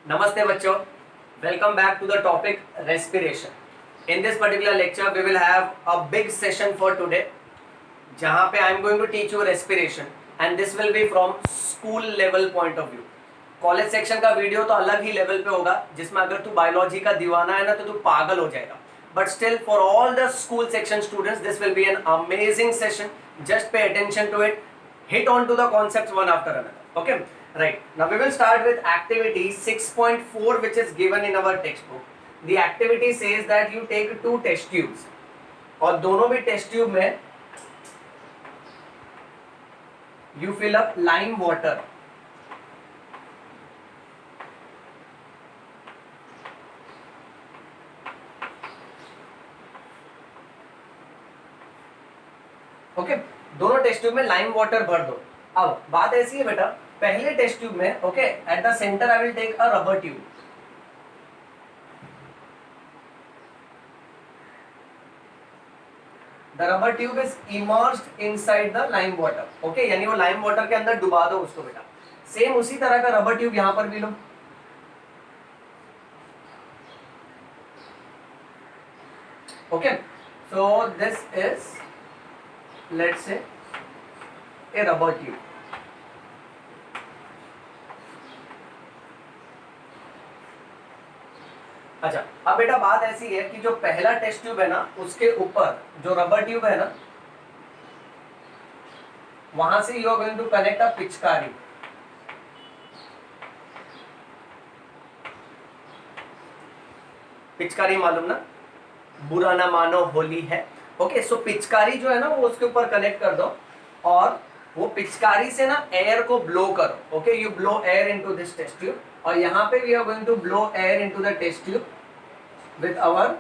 Namaste bachcho, welcome back to the topic respiration. In this particular lecture we will have a big session for today जहाँ पे I am going to teach you respiration and this will be from school level point of view. College section का video तो अलग ही level पे होगा जिसमें अगर तू बायोलॉजी का दीवाना है ना तो तू पागल हो जाएगा. But still for all the school section students this will be an amazing session. Just pay attention to it. Hit on to the concepts one after another. Okay. Right. Now we will start with activity 6.4 which is given in our textbook. The activity says that you take 2 test tubes और दोनों भी test tube में you fill up lime water. Okay दोनों test tube में lime water भर दो. अब बात ऐसी है बेटा, पहले टेस्ट ट्यूब में okay at the centre I will take a rubber tube. The rubber tube is immersed inside the lime water. Okay यानी वो लाइम वाटर के अंदर डुबा दो उसको बेटा. सेम उसी तरह का रबर ट्यूब यहां पर भी लो. Okay so this is let's say a rubber tube. अच्छा अब बेटा बात ऐसी है कि जो पहला टेस्ट ट्यूब है ना उसके ऊपर जो रबर ट्यूब है ना वहां से you are going to connect a पिचकारी. पिचकारी मालूम ना, बुरा ना मानो होली है. ओके सो पिचकारी जो है ना वो उसके ऊपर कनेक्ट कर दो और वो पिचकारी से ना एयर को ब्लो करो. Okay you blow air into this test tube और यहाँ पे we are going to blow air into the test tube with our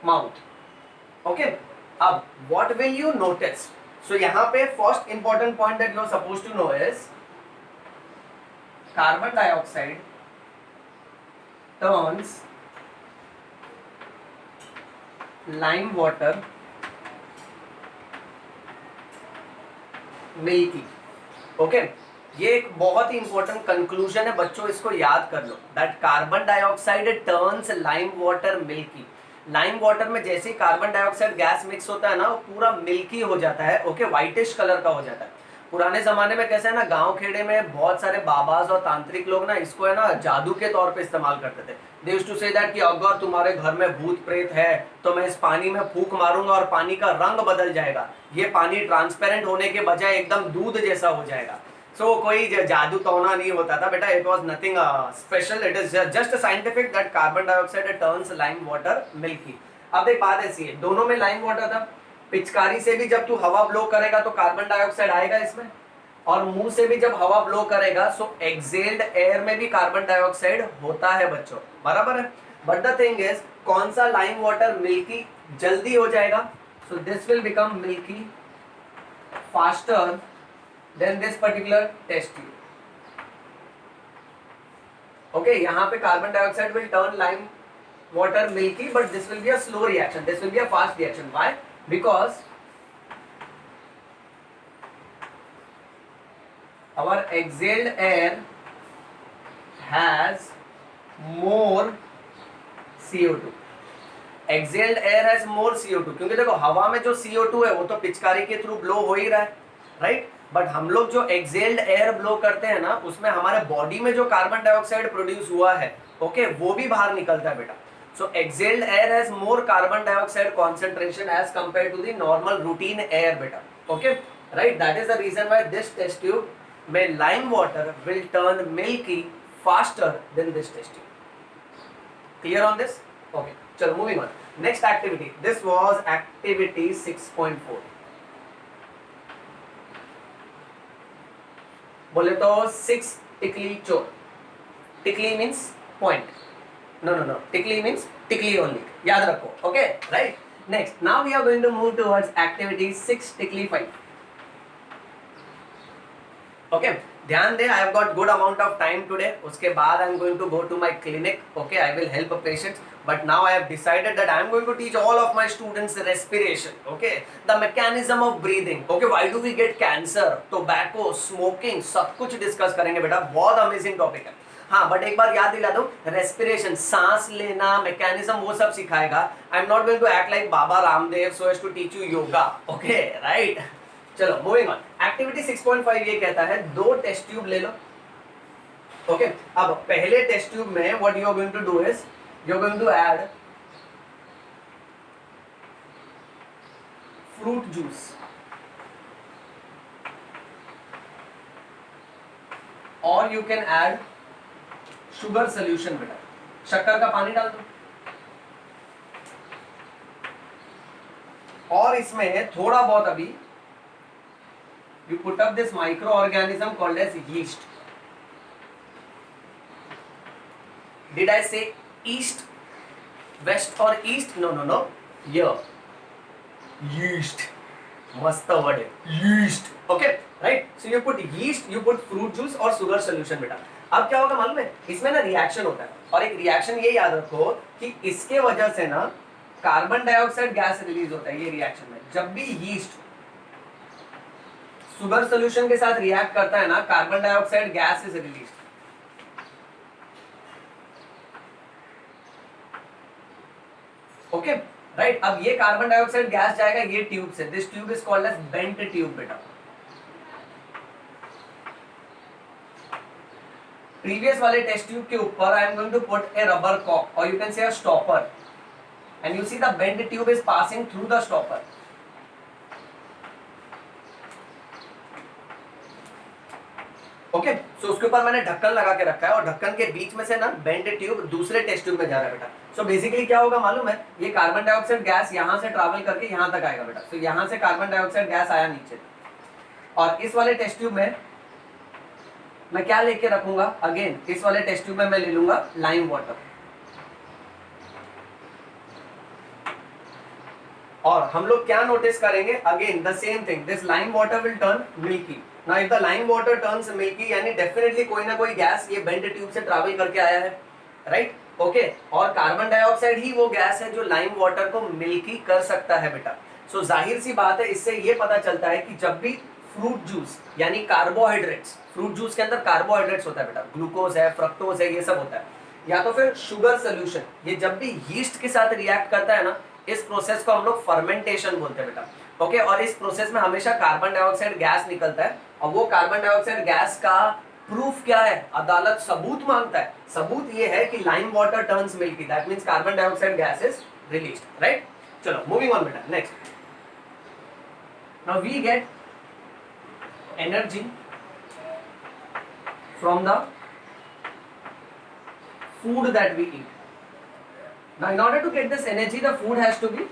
mouth. Okay अब what will you notice. So यहाँ पे first important point that you are suppose to know is carbon dioxide turns lime water milky. Okay ये एक बहुत ही important conclusion है बच्चों, इसको याद कर लो that carbon dioxide turns lime water milky. Lime water में जैसे ही कार्बन डाइऑक्साइड गैस मिक्स होता है ना वो पूरा मिल्की हो जाता है. ओके व्हाइटिश कलर का हो जाता है. पुराने जमाने में कैसे है ना गांव खेड़े में बहुत सारे बाबाज और तांत्रिक लोग ना इसको है ना जादू के तौर पे इस्तेमाल करते थे. They used to say that कि अगर तुम्हारे घर में भूत प्रेत है तो मैं इस पानी में फूंक मारूंगा और पानी का रंग बदल जाएगा. ये पानी ट्रांसपेरेंट होने के बजाय एकदम दूध जैसा हो जाएगा. सो कोई जादू टोना नहीं होता था बेटा. It was nothing special. It is just scientific that carbon dioxide turns lime water milky. अब एक बात ऐसी है, दोनों में लाइम वाटर था. पिचकारी से भी जब तू हवा ब्लो करेगा तो कार्बन डाइऑक्साइड आएगा इसमें और मुंह से भी जब हवा ब्लो करेगा सो एक्सेल्ड एयर में भी कार्बन डाइऑक्साइड होता है बच्चों, बराबर है. बट द थिंग इज कौन सा लाइम वाटर मिल्की जल्दी हो जाएगा. So this will become milky faster than this particular test tube. Okay यहाँ पे carbon dioxide will turn lime water milky but this will be a slow reaction, this will be a fast reaction. Why? Because our exhaled air has more CO2. exhaled air has more CO2 क्योंकि देखो हवा में जो CO2 है वो तो पिचकारी के थ्रू ब्लो हो ही रहा है, राइट. बट हम लोग जो एक्सेल्ड एयर ब्लो करते हैं ना उसमें हमारे बॉडी में जो कार्बन डाइऑक्साइड प्रोड्यूस हुआ है ओके वो भी बाहर निकलता है बेटा. So exhaled air has more carbon dioxide concentration as compared to the normal routine air beta. Okay, right? That is the reason why this test tube में lime water will turn milky faster than this test tube. Clear on this? Okay. चलो moving on. Next activity. This was activity 6.4. बोले तो 6 टिकली चोर. टिकली means point. No. Tickly means tickly only. याद रखो. Okay, right? Next, now we are going to move towards activity 6 tickly 5. Okay, ध्यान दे. I have got good amount of time today. उसके बाद I am going to go to my clinic. Okay, I will help a patient. but now I have decided that I am going to teach all of my students respiration, okay, the mechanism of breathing, okay, why do we get cancer, tobacco, smoking, सब कुछ discuss करेंगे बेटा, बहुत amazing topic है। हाँ, but एक बार याद दिला दूं, रेस्पिरेशन, सांस लेना, मैकेनिज्म, वो सब सिखाएगा। I am not going to act like Baba Ramdev so as to teach you yoga, okay, right. चलो मूविंग ऑन। एक्टिविटी 6.5 ये कहता है 2 टेस्ट ट्यूब ले लो, ओके। अब पहले टेस्ट ट्यूब में what you are going to do is you are going to add fruit juice और you can add sugar solution. बेटा शक्कर का पानी डाल दो और इसमें थोड़ा बहुत अभी you put up this microorganism called as yeast. Did I say east, west और east? No no no, here yeast, मस्त वर्ड है yeast, okay, right. So you put yeast, you put fruit juice और sugar solution. बेटा अब क्या होगा मालूम है, इसमें ना रिएक्शन होता है, और एक रिएक्शन ये याद रखो कि इसके वजह से ना कार्बन डाइऑक्साइड गैस रिलीज होता है। ये रिएक्शन में जब भी यीस्ट शुगर सोल्यूशन के साथ रिएक्ट करता है ना, carbon dioxide gas is release, okay, right. अब ये कार्बन डाइऑक्साइड गैस जाएगा ये ट्यूब से, this tube is called as bent tube. बेटा प्रीवियस वाले टेस्ट ट्यूब के ऊपर I am going to put a rubber cock और you can say a stopper, and you see the bent tube is passing through the stopper, okay. So उसके ऊपर मैंने ढक्कन लगा के रखा है और ढक्कन के बीच में से ना बेंट ट्यूब दूसरे टेस्ट ट्यूब में जा रहा है। बेटा सो बेसिकली क्या होगा मालूम है, ये कार्बन डाइऑक्साइड गैस यहां से ट्रैवल करके यहां तक आएगा। बेटा तो यहां से कार्बन डाइऑक्साइड गैस आया नीचे, और इस वाले टेस्ट ट्यूब में मैं क्या लेके रखूंगा, अगेन इस वाले टेस्ट ट्यूब में मैं ले लूंगा लाइम वाटर, और हम लोग क्या नोटिस करेंगे, again the same thing, this lime water will turn milky. Now if the lime water turns milky, यानी डेफिनेटली कोई ना कोई गैस ये बेंट ट्यूब से ट्रैवल करके आया है, राइट, ओके। और कार्बन डाइऑक्साइड ही वो गैस है जो लाइम वाटर को मिल्की कर सकता है। बेटा सो जाहिर सी बात है, इससे ये पता चलता है कि जब भी फ्रूट जूस यानी कार्बोहाइड्रेट्स, फ्रूट जूस के अंदर कार्बोहाइड्रेट्स होता है बेटा, ग्लूकोज है, फ्रक्टोज है, ये सब होता है, या तो फिर शुगर सोल्यूशन, ये जब भी यीस्ट के साथ रिएक्ट करता है ना, इस प्रोसेस को हम लोग फर्मेंटेशन बोलते हैं। बेटा ओके, और इस प्रोसेस में हमेशा कार्बन डाइऑक्साइड गैस निकलता है, और वो कार्बन डाइऑक्साइड गैस का प्रूफ क्या है, अदालत सबूत मांगता है। सबूत ये है कि lime water turns milky, that means carbon dioxide gas is released, right. चलो मूविंग ऑन बेटा, next. Now we get energy from the food that we eat. Now in order to get this energy, the food has to be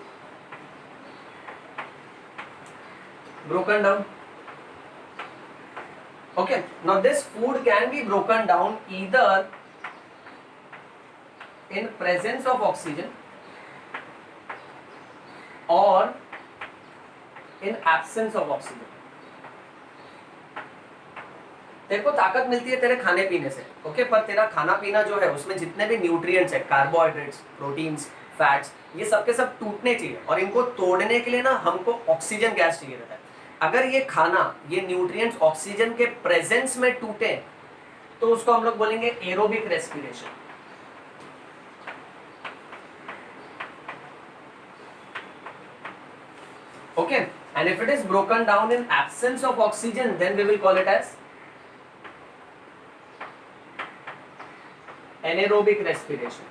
broken down, okay. Now this food can be broken down either in presence of oxygen or in absence of oxygen. तेरे को ताकत मिलती है तेरे खाने पीने से, okay, पर तेरा खाना पीना जो है उसमें जितने भी न्यूट्रिएंट्स है, कार्बोहाइड्रेट्स, प्रोटीन्स, फैट्स, ये सब के सब टूटने चाहिए, और इनको तोड़ने के लिए ना हमको ऑक्सीजन गैस चाहिए रहता है। अगर ये खाना, ये न्यूट्रिएंट्स ऑक्सीजन के प्रेजेंस में टूटे तो उसको हम लोग बोलेंगे aerobic respiration, okay. And if it is broken down in absence of oxygen, then we will call it as anaerobic respiration.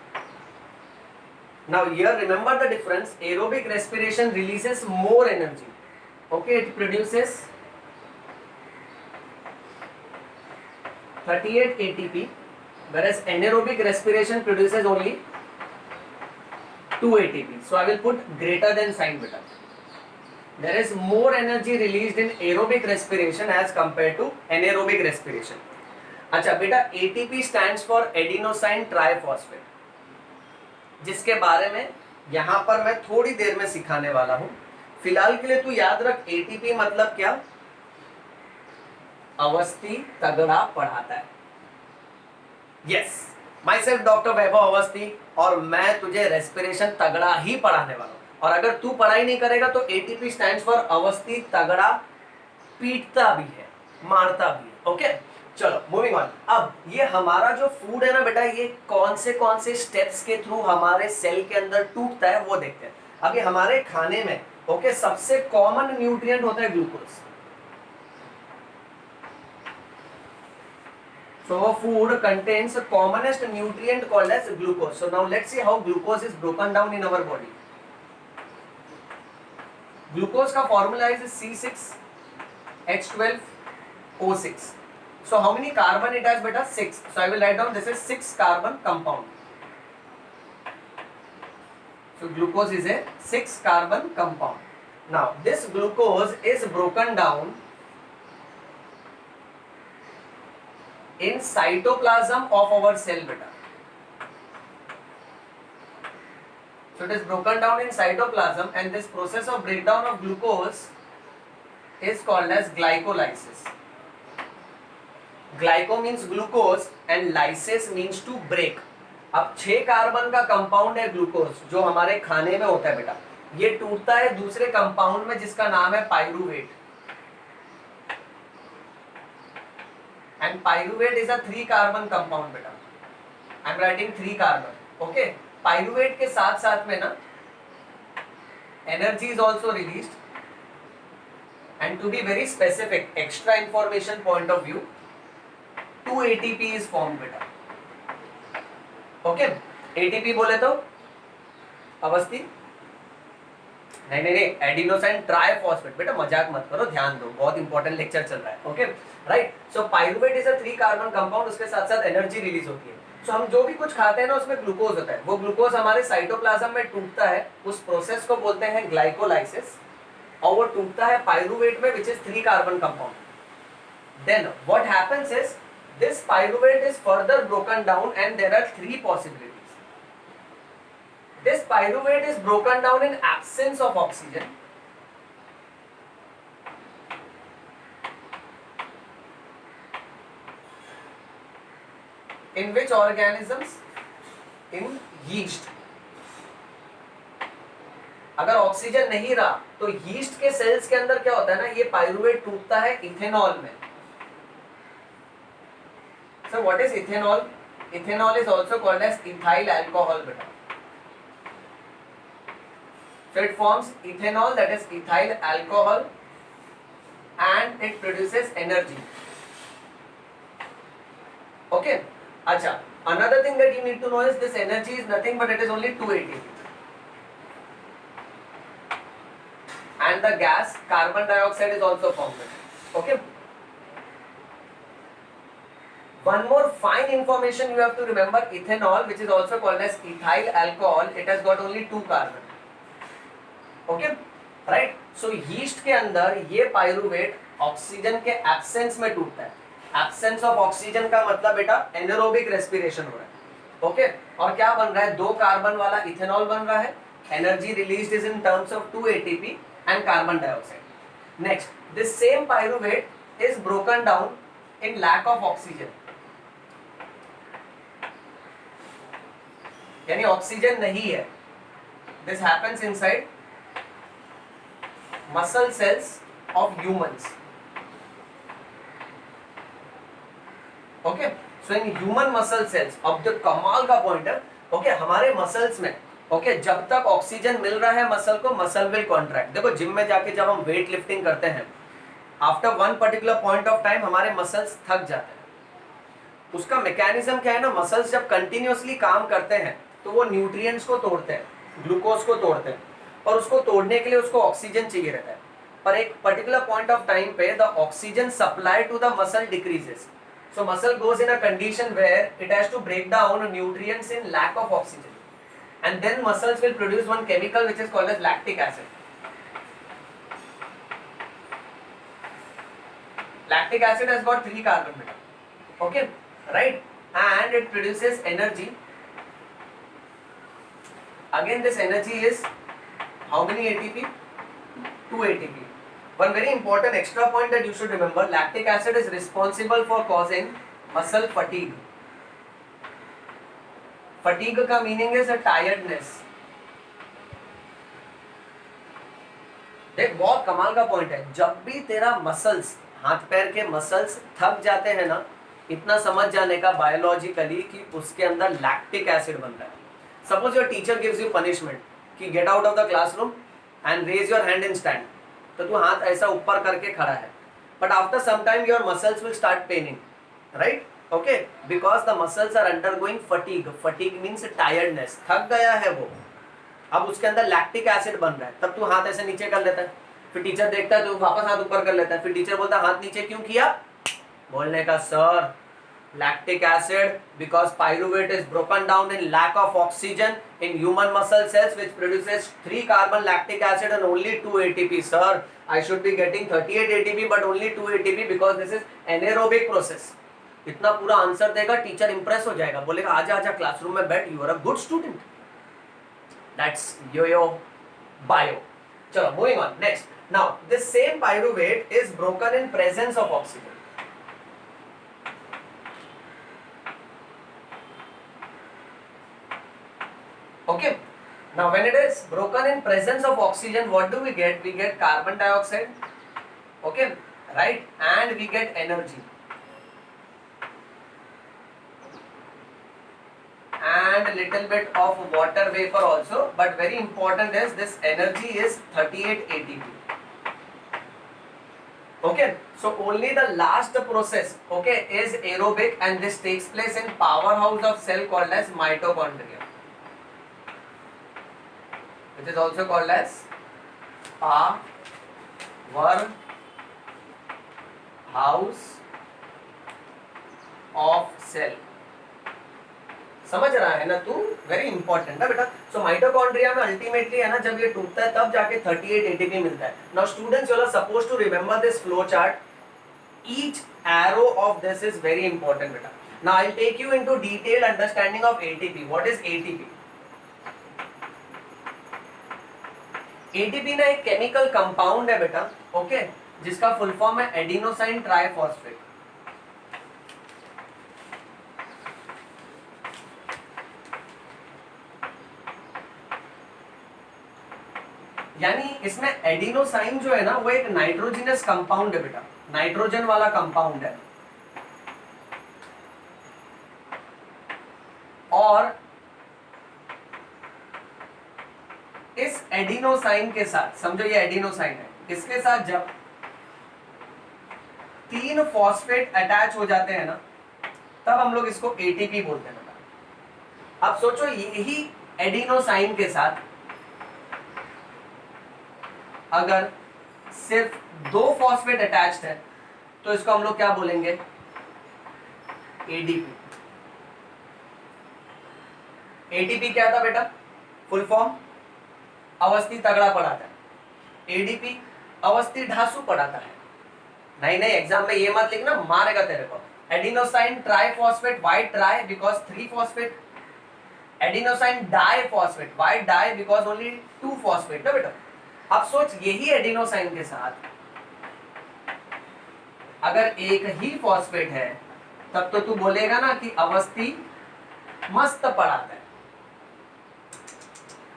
Now here remember the difference, aerobic respiration releases more energy, okay, it produces 38 ATP, whereas anaerobic respiration produces only 2 ATP. So I will put greater than sign beta. There is more energy released in aerobic respiration as compared to anaerobic respiration. अच्छा बेटा, ATP stands for adenosine triphosphate, जिसके बारे में यहां पर मैं थोड़ी देर में सिखाने वाला हूं। फिलहाल के लिए तू याद रख, ATP मतलब क्या, अवस्थी तगड़ा पढ़ाता है, यस, माई सेल्फ डॉक्टर वैभव अवस्थी, और मैं तुझे रेस्पिरेशन तगड़ा ही पढ़ाने वाला हूँ। और अगर तू पढ़ाई नहीं करेगा तो एटीपी स्टैंड्स फॉर अवस्थी तगड़ा पीटता भी है, मारता भी है। ओके चलो मूविंग ऑन। अब ये हमारा जो फूड है ना बेटा, ये कौन से स्टेप्स के थ्रू हमारे सेल के अंदर टूटता है वो देखते हैं। अभी हमारे खाने में ओके सबसे कॉमन न्यूट्रिएंट होता है glucose. So food contains the commonest nutrient called as glucose. So now let's see how glucose is broken down in our body. Glucose का formula is C6H12O6. So how many carbon it has beta? 6. So I will write down this is 6 carbon compound. So glucose is a 6 carbon compound. Now this glucose is broken down in cytoplasm of our cell beta. So it is broken down in cytoplasm, and this process of breakdown of glucose is called as glycolysis. Glyco means glucose and lysis means to break. अब 6 carbon का compound है glucose जो हमारे खाने में होता है बेटा, ये टूटता है दूसरे कंपाउंड में जिसका नाम है pyruvate. And pyruvate is a 3 carbon compound beta. I am writing 3 carbon. Okay. Pyruvate के साथ साथ में ना energy is also released, and to be very specific, extra information point of view, 2 ATP is formed beta. Okay. ATP बोले तो अवस्थी नहीं adenosine triphosphate. बेटा मजाक मत करो, ध्यान दो, बहुत इंपॉर्टेंट लेक्चर चल रहा है। Okay right. So pyruvate is a 3 carbon compound, उसके साथ साथ एनर्जी रिलीज होती है। सो हम जो भी कुछ खाते हैं ना उसमें ग्लूकोज होता है, वो ग्लूकोज हमारे साइटोप्लाज्म में टूटता है, उस प्रोसेस को बोलते हैं ग्लाइकोलाइसिस, और वो टूटता है पाइरूवेट में which is 3 carbon compound. Then what happens is this pyruvate is further broken down and there are 3 possibilities. This pyruvate is broken down in absence of oxygen. In which organisms? In yeast. अगर oxygen नहीं रहा तो yeast के sales के अंदर क्या होता है ना, ये पाइरूवेट टूटता है इथेनॉल में। So what is ethanol? Ethanol is also called as ethyl alcohol beta. So it forms ethanol, that is ethyl alcohol, and it produces energy. Okay. Acha. Another thing that you need to know is this energy is nothing but it is only 2 ATP. And the gas carbon dioxide is also formed. Okay. One more fine information you have to remember: ethanol, which is also called as ethyl alcohol, it has got only 2 carbon. Okay right. So yeast के अंदर ये pyruvate oxygen के absence में टूटता है। Absence of oxygen का मतलब बेटा एनारोबिक रेस्पिरेशन हो रहा है। ओके और क्या बन रहा है, 2 कार्बन वाला इथेनॉल बन रहा है, energy released is in terms of 2 ATP and carbon dioxide. Next, this same pyruvate is broken down in lack of oxygen, यानी ऑक्सीजन नहीं है। This happens inside muscle cells of humans. Okay, so in human muscle cells, अब जो कमाल का point है, okay हमारे muscles में ओके जब तक ऑक्सीजन मिल रहा है मसल को, मसल विल कॉन्ट्रैक्ट। देखो जिम में जाके जब हम वेट लिफ्टिंग करते हैं, after one particular point of time हमारे मसल्स थक जाते हैं। उसका मैकेनिज्म क्या है ना, मसल्स जब कंटिन्यूअसली काम करते हैं तो वो न्यूट्रिएंट्स को तोड़ते हैं, ग्लूकोज को तोड़ते हैं, और उसको तोड़ने के लिए उसको ऑक्सीजन चाहिए रहता है। पर एक पर्टिकुलर पॉइंट ऑफ टाइम पे the oxygen supply to the muscle decreases, so muscle goes in a condition where it has to break down nutrients in lack of oxygen, and then muscles will produce one chemical which is called as lactic acid. Lactic acid has got 3 carbon बेटा, okay right, and it produces energy. Again this energy is how many ATP? 2 ATP. One very important extra point that you should remember: lactic acid is responsible for causing muscle fatigue. Fatigue का meaning is tiredness. देख बहुत कमाल का point है, जब भी तेरा muscles, हाथ पैर के मसल्स थक जाते हैं ना, इतना समझ जाने का बायोलॉजिकली कि उसके अंदर लैक्टिक एसिड बन रहा है। Suppose your teacher gives you punishment कि get out of the classroom and raise your hand in stand, तो तू हाथ ऐसा ऊपर करके खड़ा है, but after some time your muscles will start paining, right? Okay, because the muscles are undergoing fatigue. Fatigue means tiredness, थक गया है वो, अब उसके अंदर लैक्टिक एसिड बन रहा है, तब तू हाथ ऐसे नीचे कर लेता है, फिर टीचर देखता है तो वापस हाथ ऊपर कर लेता है, फिर टीचर बोलता है हाथ नीचे क्यों किया? बोलने का sir lactic acid because pyruvate is broken down in lack of oxygen in human muscle cells which produces 3 carbon lactic acid and only 2 ATP. Sir, I should be getting 38 ATP but only 2 ATP because this is anaerobic process. इतना पूरा answer देगा, teacher Impress हो जाएगा, बोलेगा आजा आजा classroom में बैठ, you are a good student. That's yo bio. चलो moving on next. Now this same pyruvate is broken in presence of oxygen. Okay, now when it is broken in presence of oxygen, what do we get? We get carbon dioxide, okay, right, and we get energy, and a little bit of water vapor also, but very important is this energy is 38 ATP. Okay, so only the last process, okay, is aerobic, and this takes place in powerhouse of cell called as mitochondria, which is also called as power house of cell। समझ रहा है ना तू? Very important ना बेटा। So mitochondria में ultimately है ना, जब ये टूटता है तब जाके 38 एटीपी मिलता है। Now students, you are supposed to remember this flow chart. Each arrow of this is very important बेटा। Now I will take you into detailed understanding of ATP. What is ATP? ATP ना एक chemical compound है बेटा, ओके, जिसका full form है adenosine triphosphate. यानी इसमें एडिनोसाइन जो है ना, वो एक नाइट्रोजिनस कंपाउंड है बेटा, नाइट्रोजन वाला कंपाउंड है। और इस एडिनोसाइन के साथ, समझो ये एडिनोसाइन है, इसके साथ जब 3 फॉस्फेट अटैच हो जाते हैं ना, तब हम लोग इसको एटीपी बोलते हैं बेटा। अब सोचो यही एडिनोसाइन के साथ अगर सिर्फ 2 फॉस्फेट अटैच्ड है तो इसको हम लोग क्या बोलेंगे? एडीपी। एटीपी क्या था बेटा? फुल फॉर्म अवस्थी तगड़ा पढ़ाता है, एडीपी अवस्थी ढासू पढ़ाता है। नहीं नहीं, एग्जाम में ये मत लिखना, मारेगा तेरे को। Adenosine triphosphate, why tri? Because 3 phosphate. Adenosine diphosphate, why di? Because only 2 phosphate ना बेटा। अब सोच यही एडिनोसाइन के साथ अगर एक ही फॉस्फेट है, तब तो तू बोलेगा ना कि अवस्थी मस्त पढ़ाता है।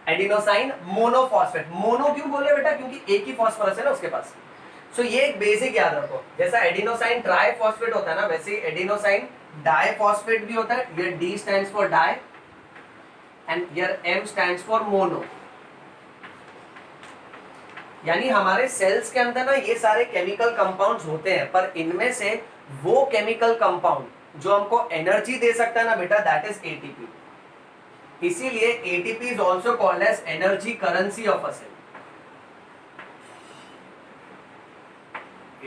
Adenosine monophosphate. मोनो क्यों बोले बेटा? क्योंकि एक ही फॉस्फोरस है ना उसके पास। सो ये एक बेसिक याद रखो, जैसा एडिनोसाइन ट्राइफॉस्फेट होता है ना, वैसे ही एडिनोसाइन डाइफॉस्फेट भी होता है। ये D stands for di and your M stands for mono. यानी हमारे सेल्स के अंदर ना ये सारे केमिकल कंपाउंड्स होते हैं, पर इनमें से वो केमिकल कंपाउंड जो हमको एनर्जी दे सकता है ना बेटा, दैट इज एटीपी। इसीलिए ATP is also called as energy currency of a cell.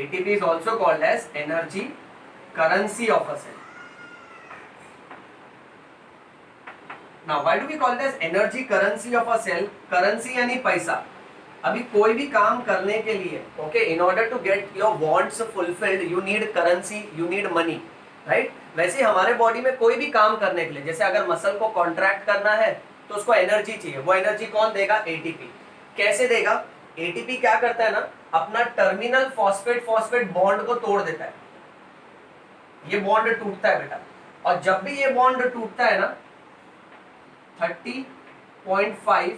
ATP is also called as energy currency of a cell. Now why do we call it as energy currency of a cell? Currency यानी पैसा। अभी कोई भी काम करने के लिए, ओके, in order to get your wants fulfilled you need currency, you need money, right? वैसे हमारे बॉडी में कोई भी काम करने के लिए, जैसे अगर मसल को कॉन्ट्रैक्ट करना है तो उसको एनर्जी चाहिए। वो एनर्जी कौन देगा? एटीपी। कैसे देगा? एटीपी क्या करता है ना, अपना टर्मिनल फॉस्फेट फॉस्फेट बॉन्ड को तोड़ देता है। ये बॉन्ड टूटता है बेटा, और जब भी ये बॉन्ड टूटता है ना, 30.5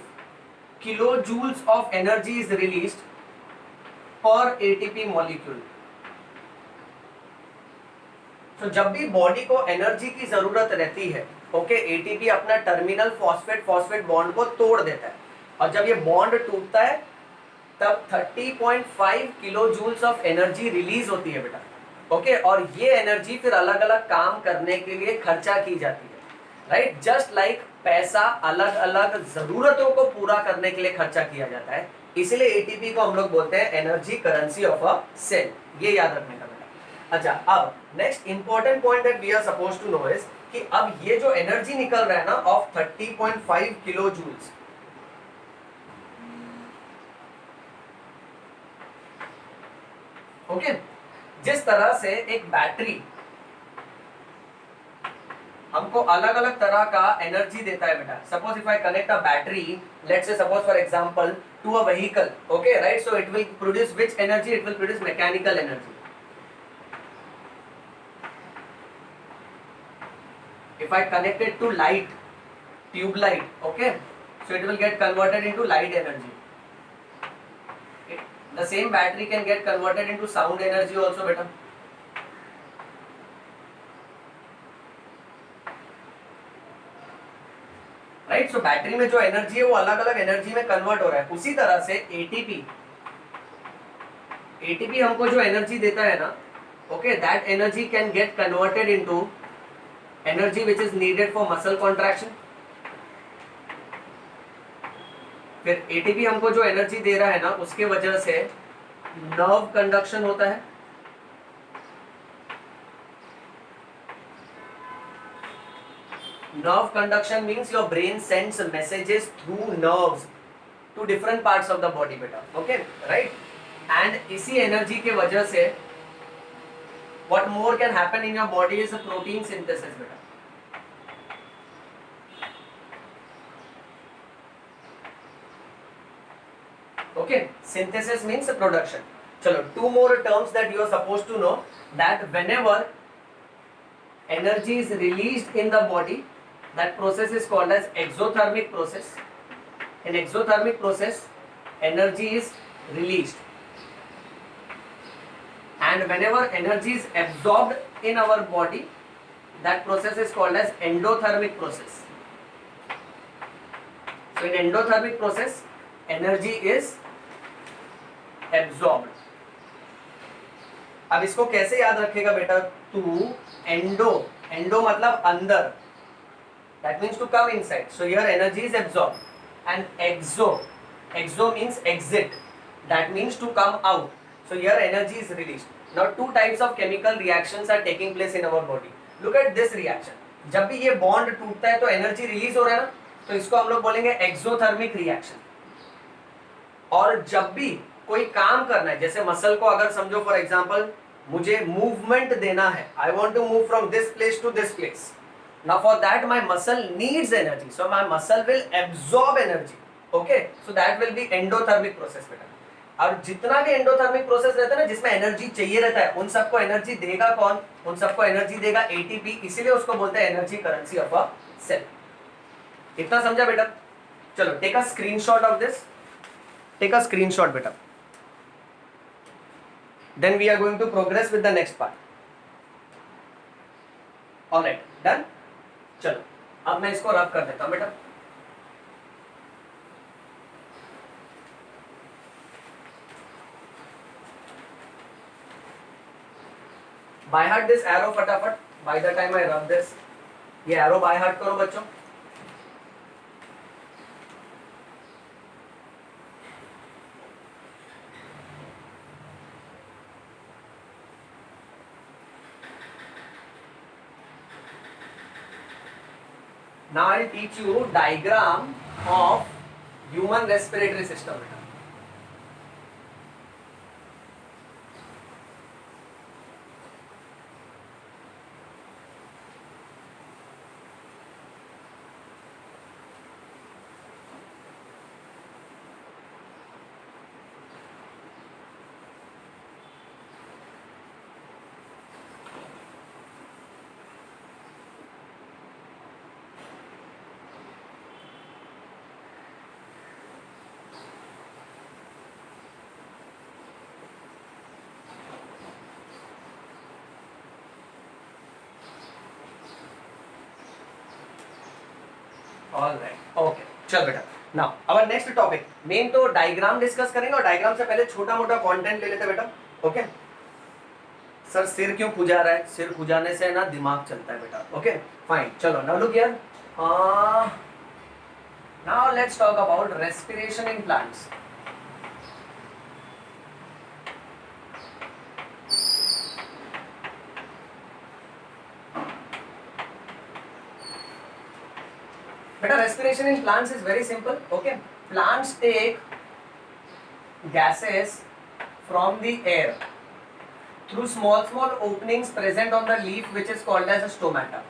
kilojoules of energy is released per ATP molecule. तो जब भी बॉडी को एनर्जी की जरूरत रहती है, ओके, एटीपी अपना टर्मिनल फॉस्फेट फॉस्फेट बॉन्ड को तोड़ देता है, और जब ये बॉन्ड टूटता है तब 30.5 kilo joules of energy release होती है बेटा, ओके, और ये एनर्जी फिर अलग अलग काम करने के लिए खर्चा की जाती है, राइट। जस्ट लाइक पैसा अलग अलग जरूरतों को पूरा करने के लिए खर्चा किया जाता है, इसलिए एटीपी को हम लोग बोलते हैं energy currency of a cell, ये याद रखने का बेटा। अच्छा, अब next important point that we are suppose to know is कि अब ये जो एनर्जी निकल रहा है ना ऑफ 30.5 किलो जूल्स, ओके, जिस तरह से एक बैटरी हमको अलग अलग तरह का एनर्जी देता है बेटा, suppose if I connect a battery, let's say suppose for example to a vehicle, okay, right, so it will produce which energy, it will produce mechanical energy. If I connect it to light, tube light, okay, so it will get converted into light energy. The same battery can get converted into sound energy also, beta. Right, so battery में जो energy है वो अलग अलग energy में convert हो रहा है। उसी तरह से एटीपी हमको जो एनर्जी देता है ना, okay, that energy can get converted into energy which is needed for muscle contraction। फिर एटीपी हमको जो एनर्जी दे रहा है ना, उसके वजह से नर्व कंडक्शन होता है, nerve conduction means your brain sends messages through nerves to different parts of the body beta, okay, right, and इसी एनर्जी के वजह से what more can happen in your body is a protein synthesis beta। Okay, synthesis means production। चलो, two more terms that you are supposed to know, that whenever energy is released in the body, that process is called as exothermic process। In exothermic process energy is released, and whenever energy is absorbed in our body, that process is called as endothermic process। So in endothermic process energy is absorbed। अब इसको कैसे याद रखेगा बेटा तू, endo मतलब अंदर, that means to come inside, so here energy is absorbed, and exo means exit, that means to come out, so here energy is released। Now two types of chemical reactions are taking place in our body। Look at this reaction, जब भी ये bond टूटता है तो energy release हो रहा है ना, तो इसको हम लोग बोलेंगे एक्सोथर्मिक रिएक्शन। और जब भी कोई काम करना है, जैसे मसल को अगर समझो फॉर एग्जांपल मुझे मूवमेंट देना है, I want to move from this place to this place, now for that my muscle needs energy, so my muscle will absorb energy, okay, so that will be endothermic process बेटा। और जितना भी endothermic process रहता है ना, जिसमें energy चाहिए रहता है, उन सबको एनर्जी देगा कौन, उन सबको एनर्जी देगा एटीपी, इसीलिए उसको बोलते हैं energy currency of a cell. इतना समझा बेटा? चलो, take a screenshot of this, take a screenshot बेटा, then we are going to progress with the next part। all right, done। चलो, अब मैं इसको रब कर देता हूं बेटा। by heart this arrow फटाफट, by the time I rub this, ये arrow by heart करो बच्चों। Now I will teach you diagram of human respiratory system। Alright okay चल बेटा नाउ आवर नेक्स्ट टॉपिक मेन तो डायग्राम डिस्कस करेंगे और डायग्राम से पहले छोटा मोटा कंटेंट ले लेते हैं बेटा ओके सर सिर क्यों खुजा रहा है सिर खुजाने से ना दिमाग चलता है बेटा ओके फाइन चलो now look here now let's talk about respiration in plants Beta, respiration in plants is very simple. Okay, plants take gases from the air through small openings present on the leaf, which is called as a stomata.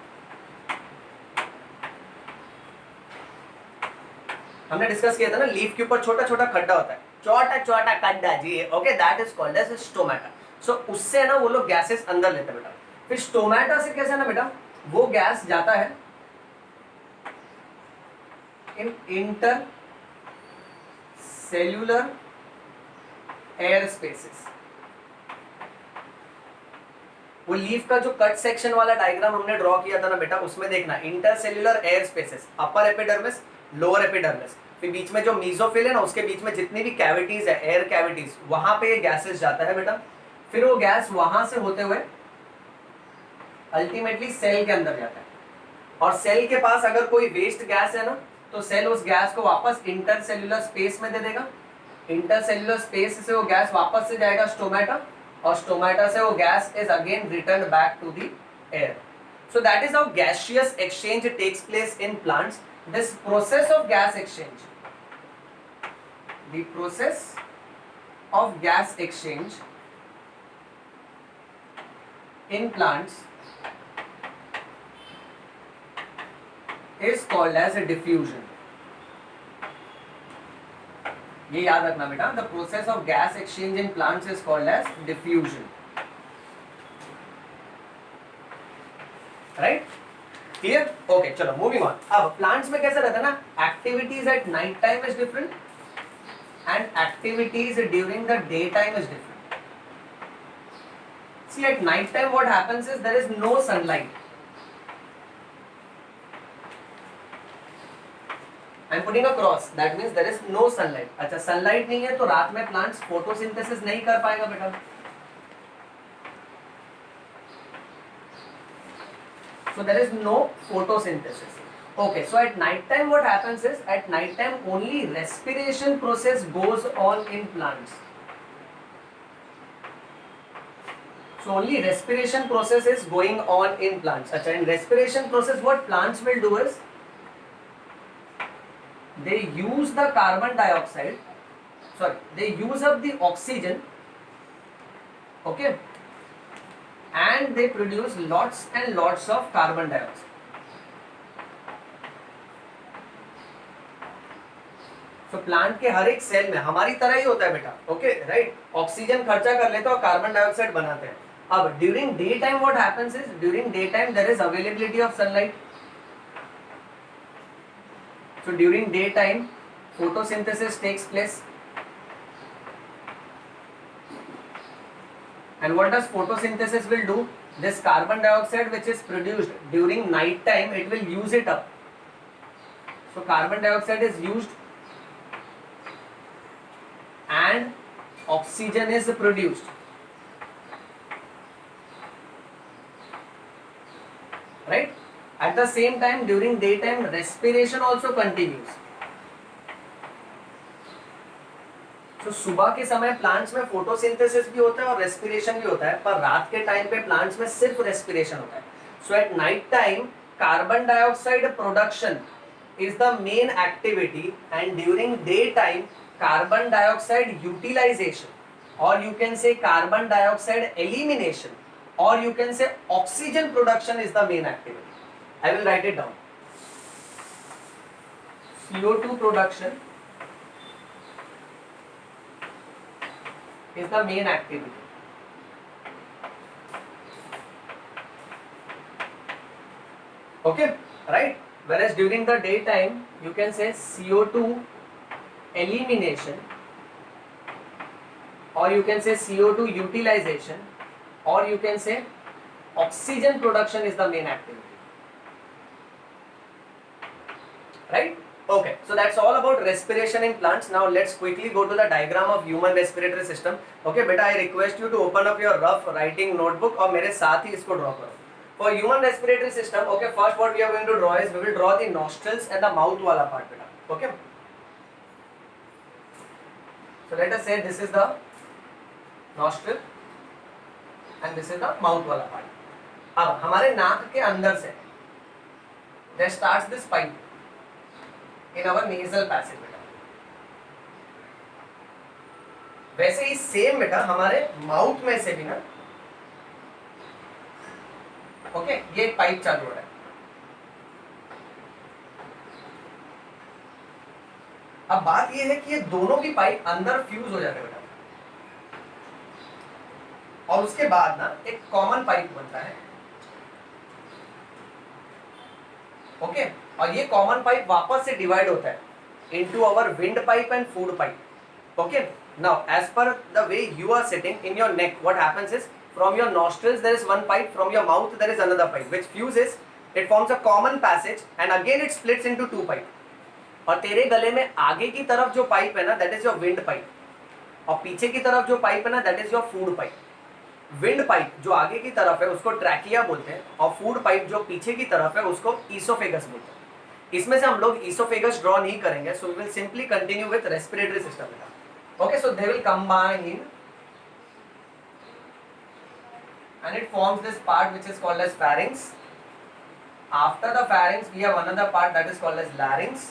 हमने discuss किया था ना leaf के ऊपर छोटा छोटा खड्डा होता है छोटा छोटा खड्डा जी okay that is called as stomata so उससे ना वो लोग गैसेस अंदर लेते हैं बेटा फिर स्टोमेटा से कैसे ना बेटा वो गैस जाता है इन intercellular air spaces वो लीफ का जो कट सेक्शन वाला डायग्राम हमने ड्रॉ किया था ना बेटा उसमें देखना intercellular air spaces upper epidermis lower epidermis फिर बीच में जो मीजोफिल है ना उसके बीच में जितनी भी कैविटीज है एयर कैविटीज वहां पे ये गैसेस जाता है बेटा फिर वो गैस वहां से होते हुए अल्टीमेटली सेल के अंदर जाता है और सेल के पास अगर कोई वेस्ट गैस है ना तो सेल उस गैस को वापस इंटरसेल्युलर स्पेस में दे देगा इंटरसेल्युलर स्पेस से वो गैस वापस से जाएगा स्टोमेटा और स्टोमेटा से वो gas is again return back to the air so that is how gaseous exchange takes place in plants this process of gas exchange the process of gas exchange in plants is called as a diffusion. ये याद रखना बेटा the process of gas exchange in plants is called as diffusion. Right? Clear? Okay, चलो moving on. अब plants में कैसा रहता है ना activities at night time is different and activities during the daytime is different. See at night time what happens is there is no sunlight. I'm putting a cross. That means there is no sunlight. अच्छा sunlight नहीं है तो रात में plants photosynthesis नहीं कर पाएगा बेटा. So there is no photosynthesis. Okay. So at night time what happens is at night time only respiration process goes on in plants. So only respiration process is going on in plants. अच्छा in respiration process what plants will do is they use the carbon dioxide they use up the oxygen okay and they produce lots and lots of carbon dioxide so plant के हर एक cell में हमारी तरह ही होता है बेटा okay right oxygen खर्चा कर लेते हैं और कार्बन डाइऑक्साइड बनाते हैं अब during day time what happens is during day time there is availability of sunlight So during daytime, photosynthesis takes place. And what does photosynthesis will do? This carbon dioxide which is produced during night time, it will use it up. So carbon dioxide is used and oxygen is produced. Right? At the same time during daytime respiration also continues. So सुबह के समय plants में photosynthesis भी होता है और respiration भी होता है पर रात के टाइम पे प्लांट्स में सिर्फ रेस्पिरेशन होता है. So at night time carbon dioxide production is the main activity and during daytime carbon dioxide utilization or you can say carbon dioxide elimination or you can say oxygen production is the main activity. I will write it down. CO2 production is the main activity. Okay, right? Whereas during the daytime, you can say CO2 elimination, or you can say CO2 utilization, or you can say oxygen production is the main activity. Right? Okay, so that's all about respiration in plants. Now let's quickly go to the diagram of human respiratory system. Okay, beta, I request you to open up your rough writing notebook और मेरे साथ ही इसको draw करो. For human respiratory system, okay, first what we are going to draw is we will draw the nostrils and the mouth वाला part बेटा. Okay. So let us say this is the nostril and this is the mouth वाला part. अब हमारे नाक के अंदर से there starts this pipe in our nasal passage बेटा. वैसे ही सेम बेटा हमारे माउथ में से भी ना, ओके, ये एक पाइप चालू हो रहा है. अब बात ये है कि ये दोनों भी पाइप अंदर फ्यूज हो जाते हैं बेटा, और उसके बाद ना एक कॉमन पाइप बनता है. ओके, और ये कॉमन पाइप वापस से डिवाइड होता है into our windpipe and food pipe. Okay, now as per the way you are sitting in your neck, what happens is from your nostrils there is one pipe, from your mouth there is another pipe which fuses, it forms a common passage and again it splits into two pipe. और तेरे गले में आगे की तरफ जो pipe है ना that is your wind pipe, और पीछे की तरफ जो पाइप है ना that is your food pipe. Wind pipe जो आगे की तरफ है उसको ट्रैकिया बोलते हैं, और फूड पाइप जो पीछे की तरफ है उसको ईसोफेगस बोलते हैं. इसमें से हम लोग ईसोफेगस ड्रॉ नहीं करेंगे, so we will simply continue with respiratory system. Okay, so they will combine and it forms this part which is called as pharynx. After the pharynx we have another part that is called as larynx,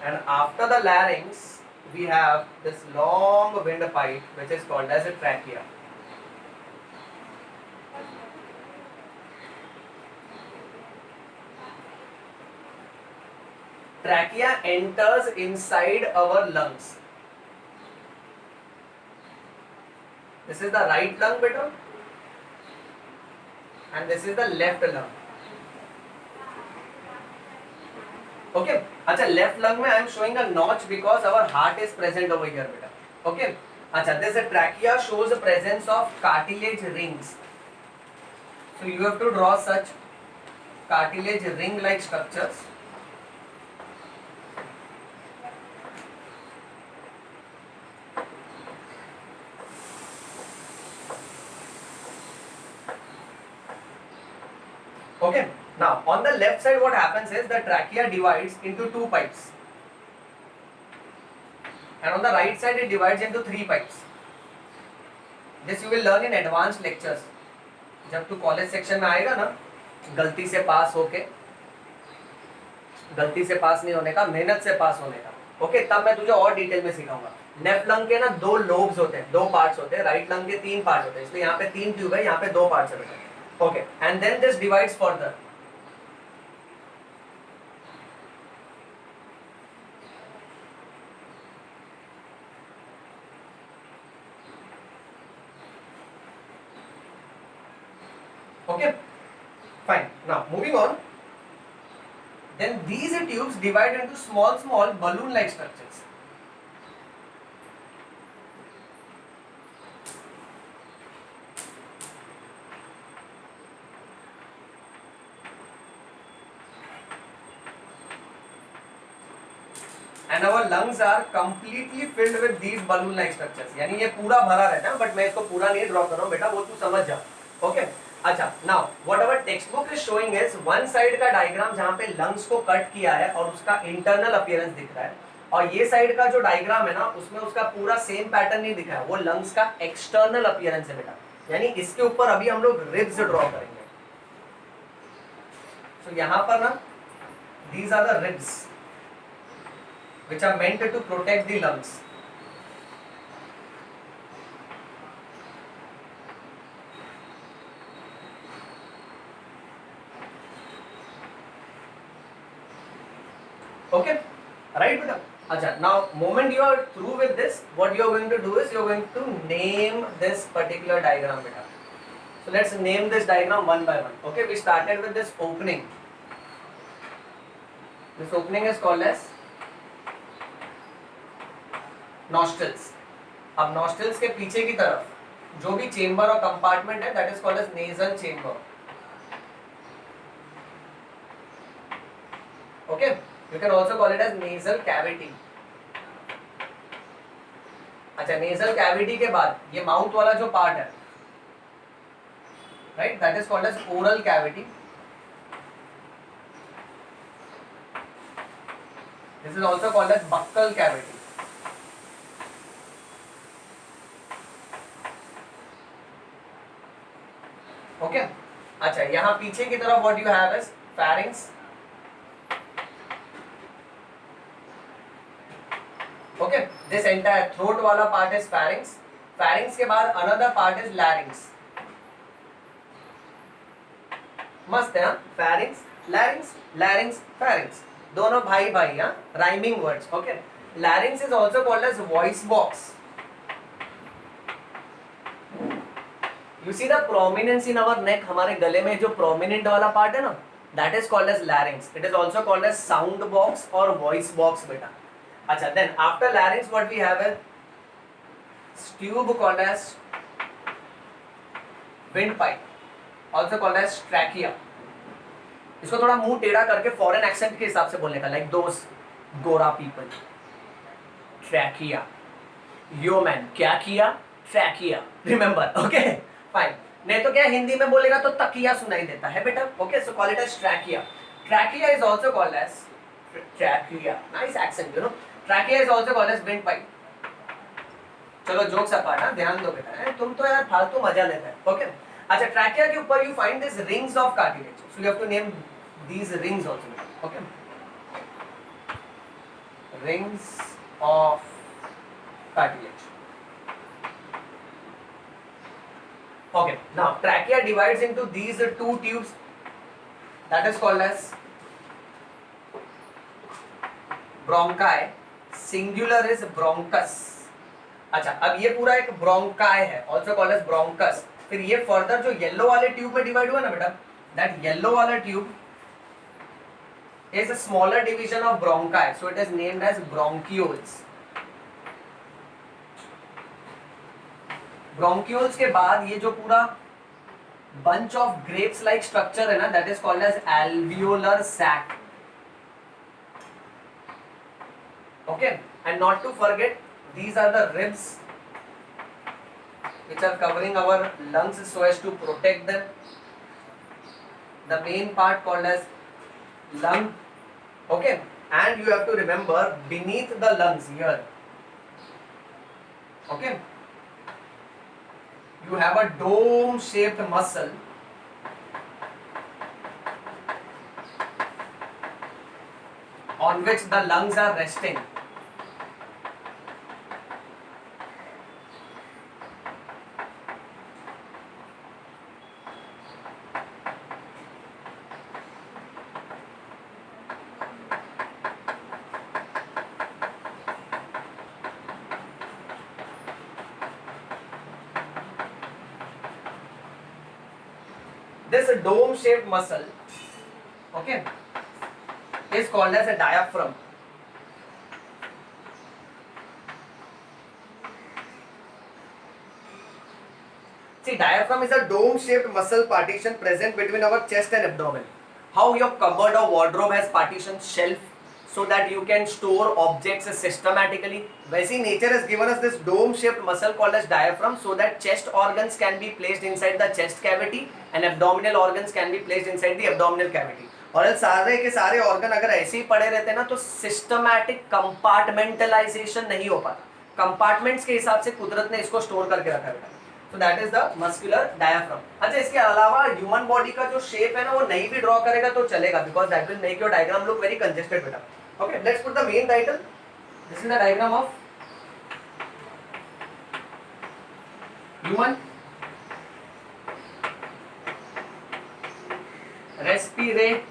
and after the larynx we have this long wind pipe which is called as a trachea. Trachea enters inside our lungs. This is the right lung beta, and this is the left lung. Okay, अच्छा, left lung में I am showing a notch because our heart is present over here बेटा. Okay, अच्छा, this trachea shows the presence of cartilage rings. So you have to draw such cartilage ring like structures. Okay, now on the left side what happens is the trachea divides into two pipes, and on the right side it divides into three pipes. This you will learn in advanced lectures. जब तू college section में आएगा ना, गलती से पास होके, गलती से पास नहीं होने का, मेहनत से पास होने का. ओके, तब मैं तुझे और डिटेल में सिखाऊंगा. लेफ्ट लंग के ना दो लोब्स होते हैं, दो पार्ट्स होते हैं. राइट लंग के तीन पार्ट होते हैं, इसलिए यहाँ पे तीन ट्यूब है, यहाँ पे दो पार्ट्स है. Okay, and then this divides further. Okay, fine. Now moving on. Then these tubes divide into small balloon-like structures. And our lungs are completely filled with these balloon-like structures. यानी ये पूरा भरा रहता है, बट मैं इसको पूरा नहीं ड्रॉ कर रहा हूँ बेटा, वो तू समझ जा. ओके, अच्छा, now whatever textbook is showing is one side का डायग्राम जहाँ पे lungs को कट किया है और उसका इंटरनल अपीयरेंस दिख रहा है, और ये साइड का जो डायग्राम है ना उसमें उसका पूरा सेम पैटर्न नहीं दिखा है, वो lungs का एक्सटर्नल अपीयरेंस है बेटा. यानी इसके ऊपर अभी हम लोग रिब्स ड्रॉ करेंगे. तो यहाँ पर ना these are the ribs which are meant to protect the lungs. Okay, right beta. Acha, now moment you are through with this, what you are going to do is you are going to name this particular diagram beta. So let's name this diagram one by one. Okay, we started with this opening. This opening is called as nostrils. अब nostrils के पीछे की तरफ जो भी chamber और compartment है that is called as nasal chamber. Okay, You can also call it as nasal cavity. अच्छा, nasal cavity के बाद ये माउथ वाला जो पार्ट है, right, that is called as oral cavity. This is also called as buccal cavity. Okay अच्छा, यहाँ पीछे की तरफ what you have is pharynx. Okay, this entire throat वाला पार्ट इज pharynx. pharynx के बाद अनदर पार्ट इज larynx. मस्त है, pharynx, larynx, larynx, pharynx, दोनों भाई भाई, हाँ, rhyming words. Okay, larynx is also called as voice box. You see the prominence in our neck, हमारे गले में जो prominent वाला पार्ट है ना, that is called as larynx. It is also called as sound box or voice box बेटा. अच्छा, then after larynx what we have is tube called as windpipe, also called as trachea. इसको थोड़ा मुंह टेढ़ा करके foreign accent के हिसाब से बोलने का, like those गोरा people. Trachea. Yo man, क्या किया? Trachea. Remember, okay? Fine. नहीं तो क्या हिंदी में बोलेगा तो तकिया सुनाई देता है बेटा. Okay, so call it as trachea. Trachea is also called as trachea. Nice accent, you know. Trachea is also called as windpipe. चलो जोक्स अपार्ट, हाँ, ध्यान दो बेटा. तुम तो यार फालतू मजा लेते हैं. Okay. अच्छा, trachea के ऊपर you find these rings of cartilage. So you have to name these rings also. Okay. Rings of cartilage. Okay, now trachea divides into these two tubes, that is called as bronchi. Singular is bronchus. अच्छा, अब ये पूरा एक bronchi है, also called as bronchus. फिर ये further जो yellow वाले ट्यूब में डिवाइड हुआ ना बेटा, that yellow वाला tube is a smaller division of bronchi, so it is named as bronchioles. Bronchioles के बाद ये जो पूरा bunch of grapes like structure है ना, that is called as alveolar sac. Okay, and not to forget these are the ribs which are covering our lungs so as to protect them. The main part called as lung. Okay, and you have to remember beneath the lungs here, okay, you have a dome shaped muscle on which the lungs are resting. This dome shaped muscle, okay, is called as a diaphragm. See, diaphragm is a dome shaped muscle partition present between our chest and abdomen. How your cupboard or wardrobe has partition shelf so that you can store objects systematically, वैसे nature has given us this dome shaped muscle called as diaphragm so that chest organs can be placed inside the chest cavity and abdominal organs can be placed inside the abdominal cavity. और सारे के सारे organ अगर ऐसे ही पड़े रहते ना तो सिस्टमैटिक कंपार्टमेंटलाइजेशन नहीं हो पाता. कंपार्टमेंट्स के हिसाब से कुदरत ने इसको स्टोर करके रखा है. So that is the muscular diaphragm. अच्छा, इसके अलावा ह्यूमन बॉडी का जो शेप है ना वो नहीं भी ड्रॉ करेगा तो चलेगा because that will make your diagram look very congested बेटा. Okay, let's put the main title. This is the diagram of human respiratory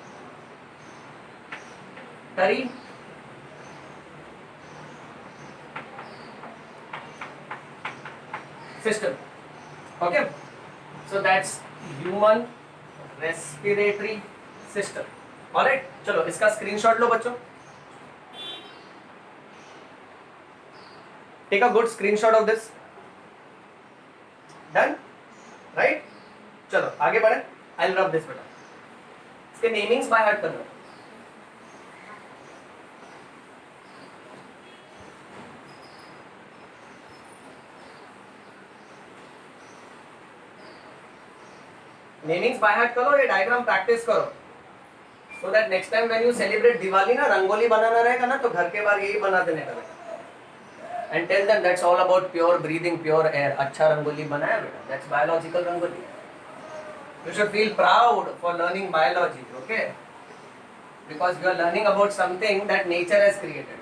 system. Okay, so that's human respiratory system. Alright, चलो इसका screenshot लो बच्चों. Take a good screenshot of this. Done? Right? चलो आगे बढ़े. I'll rub this बेटा. इसके namings by heart करना. Namings by heart करो, ये डायग्राम प्रैक्टिस करो, so that next time when you celebrate Diwali ना, रंगोली बनाना रहेगा ना, तो घर के बाहर यही बना देने का बेटा, and tell them that's all about pure breathing, pure air. अच्छा रंगोली बनाया बेटा, that's biological rangoli. You should feel proud for learning biology, okay? Because you are learning about something that nature has created.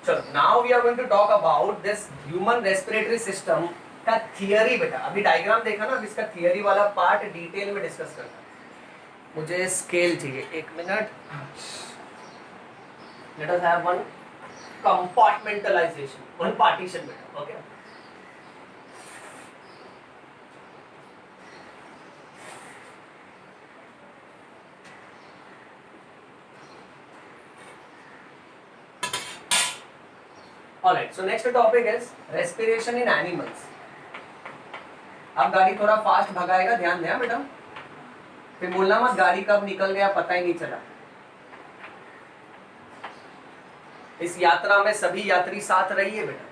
So now we are going to talk about this human respiratory system का theory बेटा. अभी diagram देखा ना, अब इसका theory वाला part detail में discuss करना है. मुझे स्केल चाहिए, एक minute. Let us have one compartmentalization, one partition beta, okay? Alright, so next topic is respiration in animals. अब गाड़ी थोड़ा फास्ट भगाएगा, ध्यान देना बेटा, फिर बोलना मत गाड़ी कब निकल गया पता ही नहीं चला. इस यात्रा में सभी यात्री साथ रहिए बेटा.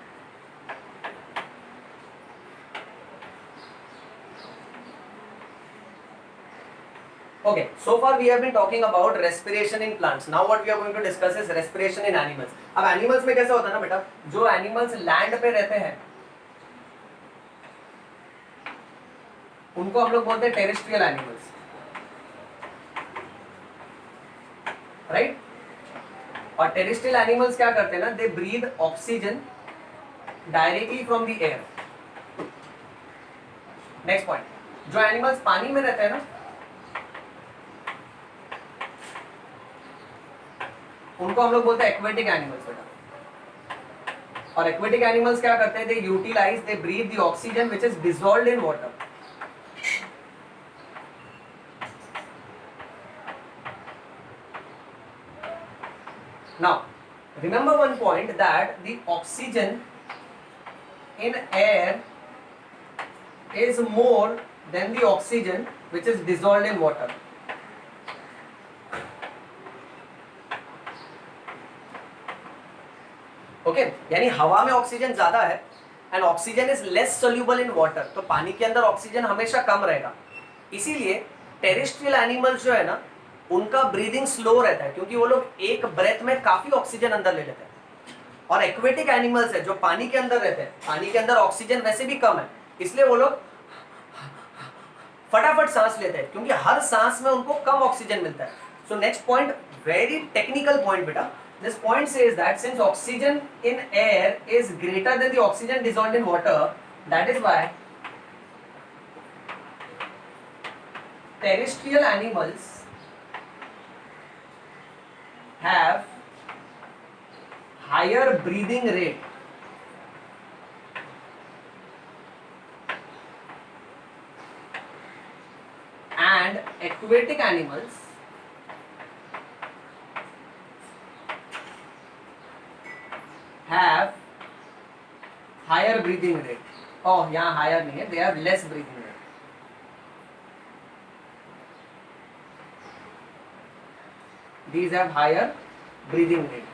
Okay, so far we have been talking about respiration in plants. Now what we are going to discuss is respiration in animals. अब animals में कैसा होता है ना बेटा, जो animals land पे रहते हैं उनको हम लोग बोलते हैं terrestrial animals, right? और टेरेस्ट्रियल एनिमल्स क्या करते हैं ना, they breathe oxygen directly from the air. Next point, जो एनिमल्स पानी में रहते हैं ना, उनको हम लोग बोलते हैं एक्वेटिक एनिमल्स बेटा. और एक्वेटिक एनिमल्स क्या करते हैं, they utilise, they breathe the oxygen which is dissolved in water. Now, remember one point that the oxygen in air is more than the oxygen which is dissolved in water. Okay, यानी हवा में oxygen ज्यादा है and oxygen is less soluble in water. तो पानी के अंदर oxygen हमेशा कम रहेगा. इसीलिए टेरेस्ट्रियल एनिमल्स जो है ना, उनका ब्रीदिंग स्लो रहता है, क्योंकि वो लोग एक ब्रेथ में काफी ऑक्सीजन अंदर ले लेते हैं. और एक्वेटिक एनिमल्स है जो पानी के अंदर रहते हैं, पानी के अंदर ऑक्सीजन वैसे भी कम है, इसलिए वो लोग फटाफट सांस लेते हैं, क्योंकि हर सांस में उनको कम ऑक्सीजन मिलता है. So next point, very technical point बेटा. This point says that since oxygen in air is greater than the oxygen dissolved in water, that is why terrestrial animals have higher breathing rate and aquatic animals have higher breathing rate. Oh, यहाँ higher नहीं है, they have less breathing rate. These have higher breathing rate.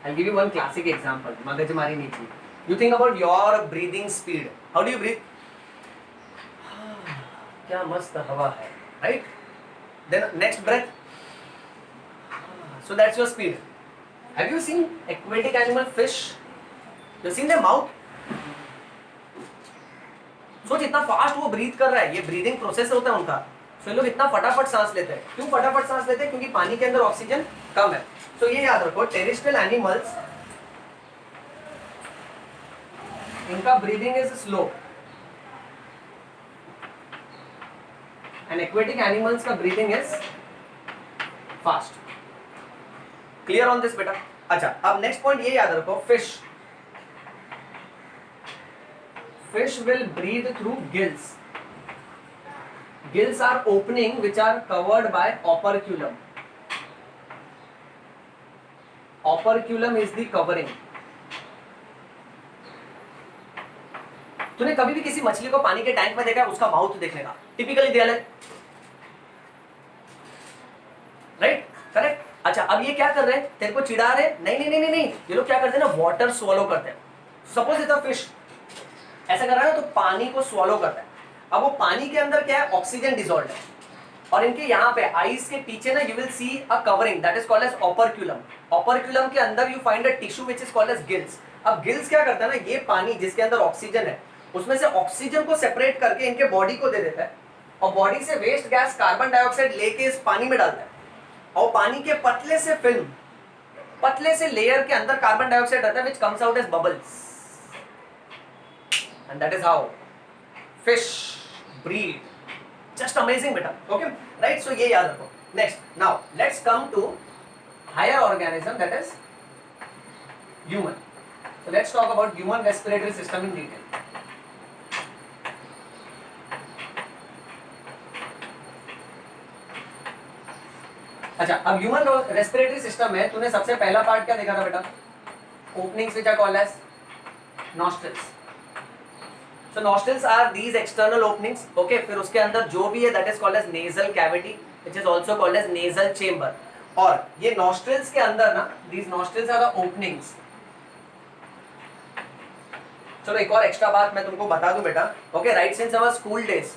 I'll give you one classic example. मगजमारी नहीं चाहिए. You think about your breathing speed. How do you breathe? क्या मस्त हवा है, right? Then next breath. So that's your speed. Have you seen aquatic animal fish? You seen their mouth? सोच इतना fast वो breathe कर रहा है, ये ब्रीदिंग प्रोसेस होता है उनका. सो लोग इतना फटाफट सांस लेते हैं. क्यों फटाफट सांस लेते हैं? क्योंकि पानी के अंदर ऑक्सीजन कम है. सो ये याद रखो, टेरेस्ट्रियल एनिमल्स इनका breathing is slow and aquatic animals का breathing is fast. Clear on this बेटा? अच्छा, अब नेक्स्ट पॉइंट ये याद रखो, fish will breathe through gills. Gills are opening which are covered by operculum. Operculum is the covering. तूने कभी भी किसी मछली को पानी के टैंक में देखा है? उसका माउथ देखने का टिपिकली दिया है, राइट? अच्छा अब ये क्या कर रहे हैं, तेरे को चिढ़ा रहे? नहीं नहीं नहीं नहीं नहीं, ये लोग क्या करते हैं ना, वाटर स्वॉलो करते हैं। सपोज इट अ फिश ऐसा कर रहा है ना, तो पानी को स्वॉलो करता है। अब वो पानी के अंदर क्या है, ऑक्सीजन डिसॉल्व है, और इनके यहाँ पे आईज के पीछे ना you will see a covering that is called as operculum. Operculum के अंदर you find a tissue which is called as gills. अब गिल्स क्या करता है ना, ये पानी जिसके अंदर ऑक्सीजन है उसमें से ऑक्सीजन को सेपरेट करके इनके बॉडी को दे देता है, और बॉडी से वेस्ट गैस कार्बन डाइऑक्साइड लेके इस पानी में डालता है, और पानी के पतले से फिल्म, पतले से लेयर के अंदर कार्बन डाइऑक्साइड रहता है which comes out as bubbles, and that is how fish breathe. Just amazing बेटा, ओके राइट। सो ये याद रखो। Next now let's come to higher organism that is human. So let's talk about human respiratory system in detail. अच्छा अब human respiratory system में तूने सबसे पहला पार्ट क्या देखा था बेटा, openings which are called as nostrils. So nostrils are these external openings, okay? फिर उसके अंदर जो भी है that is called as nasal cavity, which is also called as nasal chamber. और ये nostrils के अंदर ना, these nostrils are the openings. चलो एक और एक्स्ट्रा बात मैं तुमको बता दूं बेटा, okay? Right since our school days,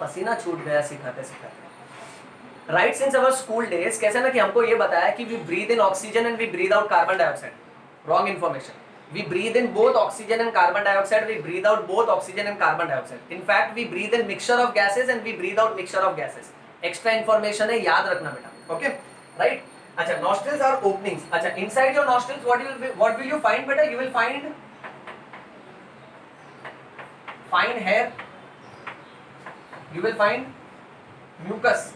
पसीना छूट गया सिखाते सिखाते। Right since our school days कैसे ना कि हमको ये बताया कि we breathe in oxygen and we breathe out carbon dioxide. Wrong information. We breathe in both oxygen and carbon dioxide. We breathe out both oxygen and carbon dioxide. In fact, we breathe in mixture of gases and we breathe out mixture of gases. Extra information है, याद रखना बेटा. Okay, right? अच्छा, nostrils are openings. अच्छा, inside your nostrils, what will you find बेटा? You will find fine hair. You will find mucus.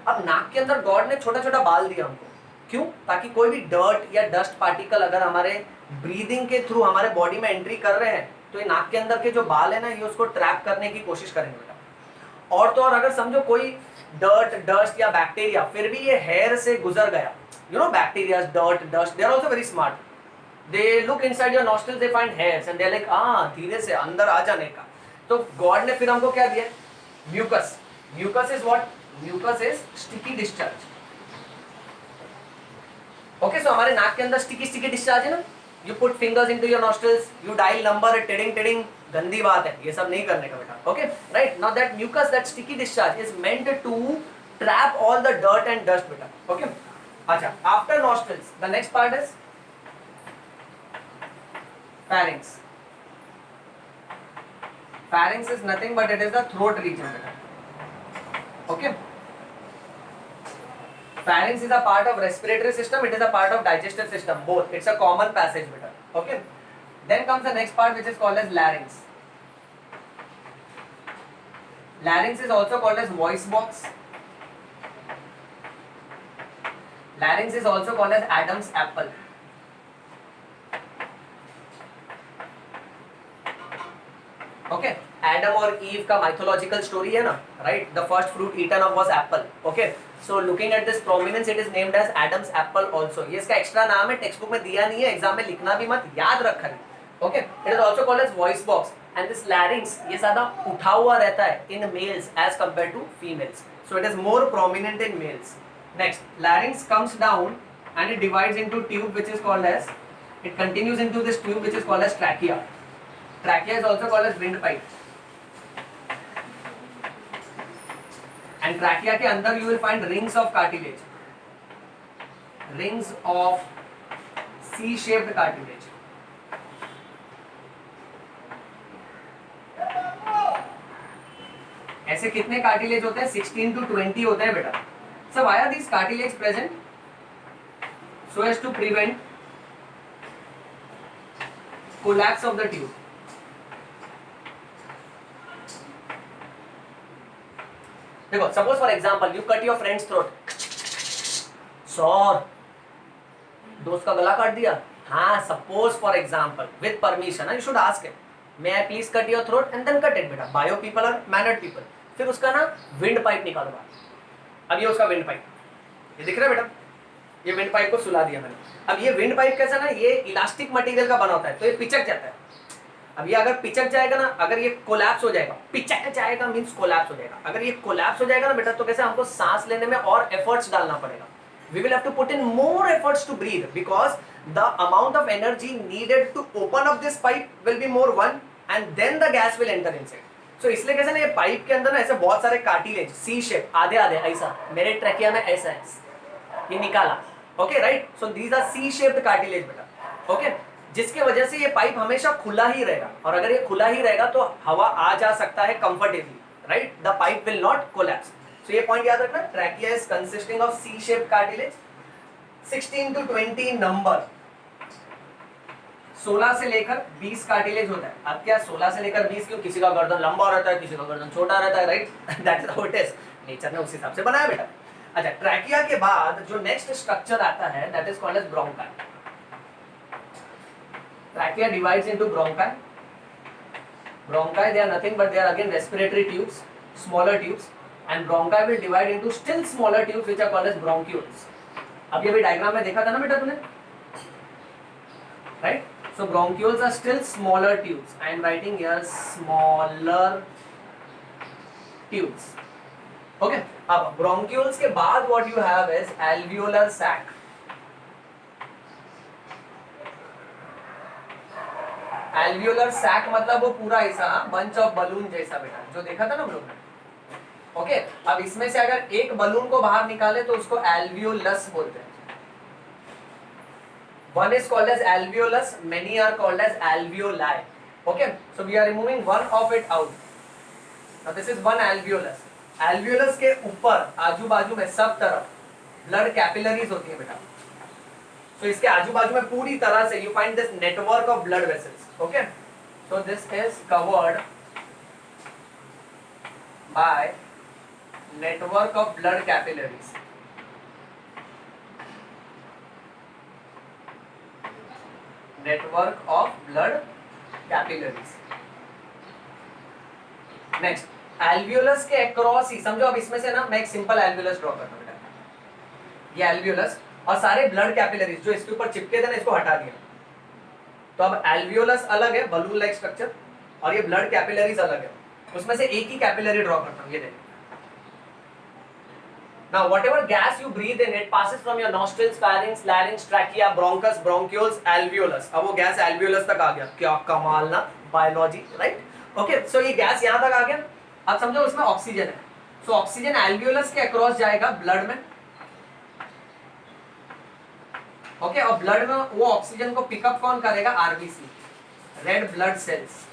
अब नाक के अंदर गॉड ने छोटा छोटा बाल दिया हमको, क्यों? ताकि कोई भी डर्ट या डस्ट पार्टिकल अगर हमारे ब्रीदिंग के थ्रू हमारे बॉडी में एंट्री कर रहे हैं तो ये नाक के अंदर के जो बाल है ना, ये उसको ट्रैप करने की कोशिश करेंगे बेटा। और तो और अगर समझो कोई डर्ट डस्ट या बैक्टीरिया फिर भी ये हेयर से गुजर गया, you know bacteria dirt dust they are also very smart, they look inside your nostrils, they find hairs and they are like धीरे से अंदर आ जाने का। तो गॉड ने फिर हमको क्या दिया, mucus. Mucus is what? Mucus is sticky discharge. Okay, so हमारे नाक के अंदर स्टिकी स्टिकी डिस्चार्ज है ना, you put fingers into your nostrils, you dial number, टिडिंग टिडिंग, गंदी बात है, ये सब नहीं करने का बेटा। Okay right, now that mucus, that sticky discharge is meant to trap all the dirt and dust बेटा। ओके अच्छा, after nostrils the next part is pharynx. Pharynx is nothing but it is the throat region बेटा। Okay, pharynx is a part of respiratory system, it is a part of digestive system, both, it's a common passage beta। Okay, then comes the next part which is called as larynx। Larynx is also called as voice box, larynx is also called as Adam's apple। Okay, Adam और Eve का mythological story है ना, right? The first fruit eaten of was apple. Okay, so looking at this prominence it is named as Adam's apple also. ये इसका extra नाम है, text book में दिया नहीं है, एग्जाम में लिखना भी मत, याद रखना है। Okay, it is also called as voice box and this larynx ये ज्यादा उठा हुआ रहता है in males as compare to females, so it is more prominent in males. Next, larynx comes down and it divides into tube which is called as, it continues into this tube which is called as trachea. Trachea is also called as windpipe, and trachea के अंदर you will find rings of cartilage, rings of C-shaped cartilage। ऐसे कितने cartilage होते हैं? 16 to 20 होते हैं बेटा। So why are these cartilage present? So as to prevent collapse of the tube। देखो, suppose for example you cut your friend's throat, सॉर दोस्त का गला काट दिया, हाँ, suppose for example with permission you should ask him, may I please cut your throat and then cut it बेटा। Bio people are mannered people। फिर उसका ना विंड पाइप निकालो बाहर। अब ये उसका विंड पाइप, ये दिख रहा है बेटा, ये विंड पाइप को सुला दिया मैंने। अब ये विंड पाइप कैसा ना, ये इलास्टिक मटेरियल का बना होता है, तो ये पिचक जाता है। अब ये अगर पिचक जाएगा ना, अगर ये कोलैप्स हो जाएगा, पिचक जाएगा मींस कोलैप्स हो जाएगा, अगर ये कोलैप्स हो जाएगा ना बेटा, तो कैसे हमको सांस लेने में और एफर्ट्स डालना पड़ेगा। we will have to put in more efforts to breathe because the amount of energy needed to open up this pipe will be more one and then the gas will enter inside. So इसलिए कैसे ना ये pipe के अंदर ना ऐसे बहुत सारे कार्टिलेज सी शेप आधे आधे ऐसा मेरे ट्रैकिया में ऐसा है ये निकाला okay right. So these are C shaped cartilage बेटा ओके जिसके वजह से ये पाइप हमेशा खुला ही रहेगा और अगर ये खुला ही रहेगा तो हवा आ जा सकता है comfortably right. The pipe will not collapse. So ये पॉइंट याद रखना trachea is consisting of C shape cartilage 16 to 20 number 16 से लेकर 20 कार्टिलेज होता है. अब क्या 16 से लेकर 20 क्यों किसी का गर्दन लंबा रहता है किसी का गर्दन छोटा रहता है right. That is how it is nature ने उस हिसाब से बनाया बेटा. अच्छा ट्रैकिया के बाद जो नेक्स्ट स्ट्रक्चर आता है that is called as bronchi. Trachea divides into bronchi. Bronchi they are nothing but they are again respiratory tubes smaller tubes and bronchi will divide into still smaller tubes which are called as bronchioles. अब ये भी diagram में देखा था ना बेटा तूने right. so bronchioles are still smaller tubes. I am writing here smaller tubes. okay अब bronchioles के बाद what you have is alveolar sac. alveolar sac मतलब वो पूरा ऐसा bunch of balloon जैसा बेटा जो देखा था ना हम लोग ने ओके अब इसमें से अगर एक बलून को बाहर निकाले तो उसको एल्वियोलस बोलते हैं. One is called as alveolus many are called as alveoli. Okay so we are removing one of it out. Now this is one alveolus. Alveolus के ऊपर आजू बाजू में सब तरफ ब्लड कैपिलरीज होती है बेटा. सो इसके आजू बाजू में पूरी तरह से you find this network of blood vessels. Okay so this is covered by network of blood capillaries. Network of blood capillaries. Next, alveolus के across ही समझो. अब इसमें से ना मैं एक सिंपल alveolus ड्रॉ करता हूँ बेटा. ये alveolus और सारे blood capillaries जो इसके ऊपर चिपके थे ना इसको हटा दिया. तो अब alveolus अलग है balloon like structure और ये blood capillaries अलग है. उसमें से एक ही capillary ड्रॉ करता हूँ. ये देखो. Now, whatever gas you breathe in, it passes from your nostrils, pharynx, larynx, trachea, bronchus, bronchioles, alveolus. अब वो गैस alveolus तक आ गया. क्या कमाल ना बायोलॉजी राइट. ओके सो ये गैस यहाँ तक आ गया. अब समझो उसमें ऑक्सीजन है. सो ऑक्सीजन alveolus के अक्रॉस जाएगा ब्लड में. ओके और ब्लड में वो ऑक्सीजन को पिकअप कौन करेगा? RBC red blood cells.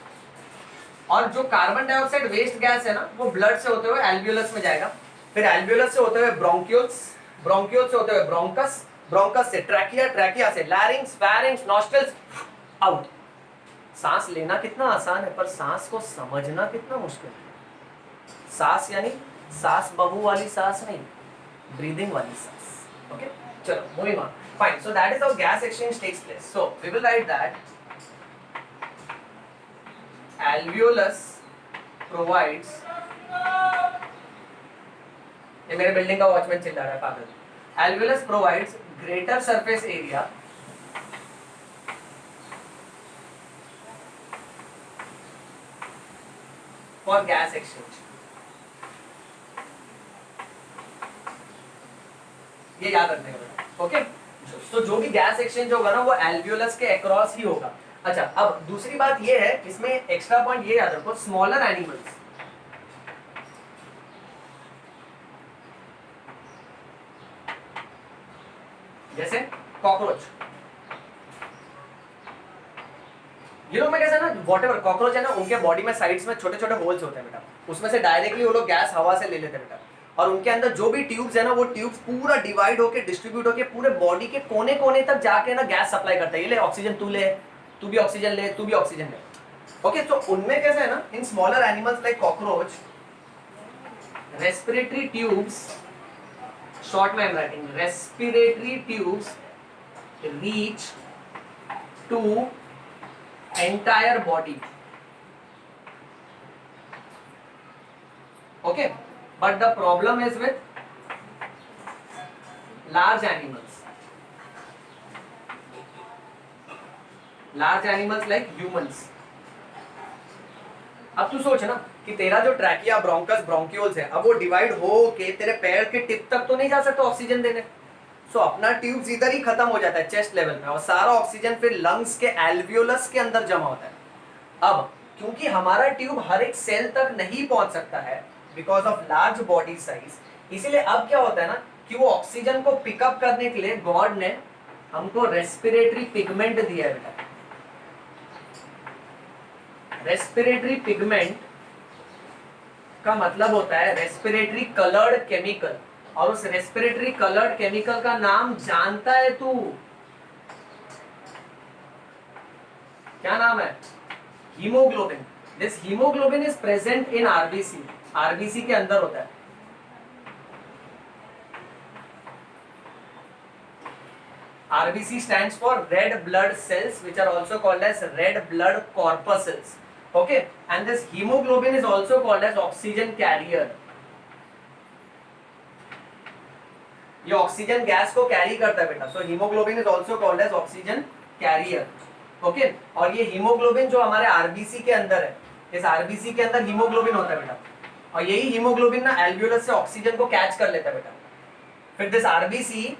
और जो कार्बन डाइऑक्साइड वेस्ट गैस है ना वो ब्लड से होते हुए alveolus में जाएगा. फिर एल्वियोलस से होते हुए ब्रोंक्यूल्स, ब्रोंक्यूल्स से होते हुए ब्रोंकस, ब्रोंकस से ट्रैकिया, ट्रैकिया से लैरिंक्स, फैरिंक्स, नॉस्ट्रल्स आउट. सांस लेना कितना आसान है पर सांस को समझना कितना मुश्किल है. सांस यानी सांस बहू वाली सांस नहीं, ब्रीदिंग वाली सांस. ओके चलो moving on. Fine. So that is how gas exchange takes place. So we will write that alveolus provides. ये मेरे बिल्डिंग का वॉचमैन चिल्ला रहा है पागल. alveolus provides greater surface area for gas exchange. ये याद रखने का. ओके तो जो भी गैस एक्सचेंज होगा ना वो alveolus के अक्रॉस ही होगा. अच्छा अब दूसरी बात ये है इसमें एक्स्ट्रा पॉइंट ये याद रखो स्मॉलर एनिमल्स जैसे कॉकरोच. ये लोग में कैसा ना वॉटेवर कॉकरोच है ना उनके बॉडी में साइड्स में छोटे छोटे होल्स होते हैं बेटा. उसमें से डायरेक्टली वो लोग गैस हवा से ले लेते हैं बेटा. और उनके अंदर जो भी ट्यूब्स है ना वो ट्यूब्स पूरा डिवाइड होके डिस्ट्रीब्यूट होके पूरे बॉडी के कोने कोने तक जाके ना गैस सप्लाई करता है. ये ले ऑक्सीजन तू ले, तू भी ऑक्सीजन ले, तू भी ऑक्सीजन ले. ओके तो उनमें कैसा है ना in smaller animals like cockroach respiratory tubes short में I am writing respiratory tubes reach to entire body. Okay but the problem is with large animals like humans. अब तू सोच ना कि तेरा जो ट्रैकिया ब्रोंकस ब्रोंक्यूल्स है अब वो डिवाइड हो के तेरे पैर के टिप तक तो नहीं जा सकता ऑक्सीजन देने. सो अपना ट्यूब्स इधर ही खत्म हो जाता है चेस्ट लेवल पे, और सारा ऑक्सीजन फिर लंग्स के एल्वियोलस के अंदर जमा होता है। अब क्योंकि हमारा ट्यूब हर एक सेल तक नहीं पहुंच सकता है because of large body size, इसीलिए अब क्या होता है ना कि वो ऑक्सीजन को पिकअप करने के लिए गॉड ने हमको रेस्पिरेटरी पिगमेंट दिया है बेटा। रेस्पिरेटरी पिगमेंट का मतलब होता है रेस्पिरेटरी कलर्ड केमिकल, और उस रेस्पिरेटरी कलर्ड केमिकल का नाम जानता है तू? क्या नाम है? Haemoglobin. This haemoglobin is present in RBC, RBC के अंदर होता है। RBC stands for red blood cells, which are also called as red blood corpuscles. Okay, and this hemoglobin is also called as oxygen carrier. ये oxygen gas को carry करता है बेटा, so haemoglobin is also called as oxygen carrier. Okay, और ये haemoglobin जो हमारे RBC के अंदर है, इस आरबीसी के अंदर हीमोग्लोबिन होता है बेटा, और यही हीमोग्लोबिन ना एल्वियोलस से ऑक्सीजन को कैच कर लेता है बेटा। फिर this RBC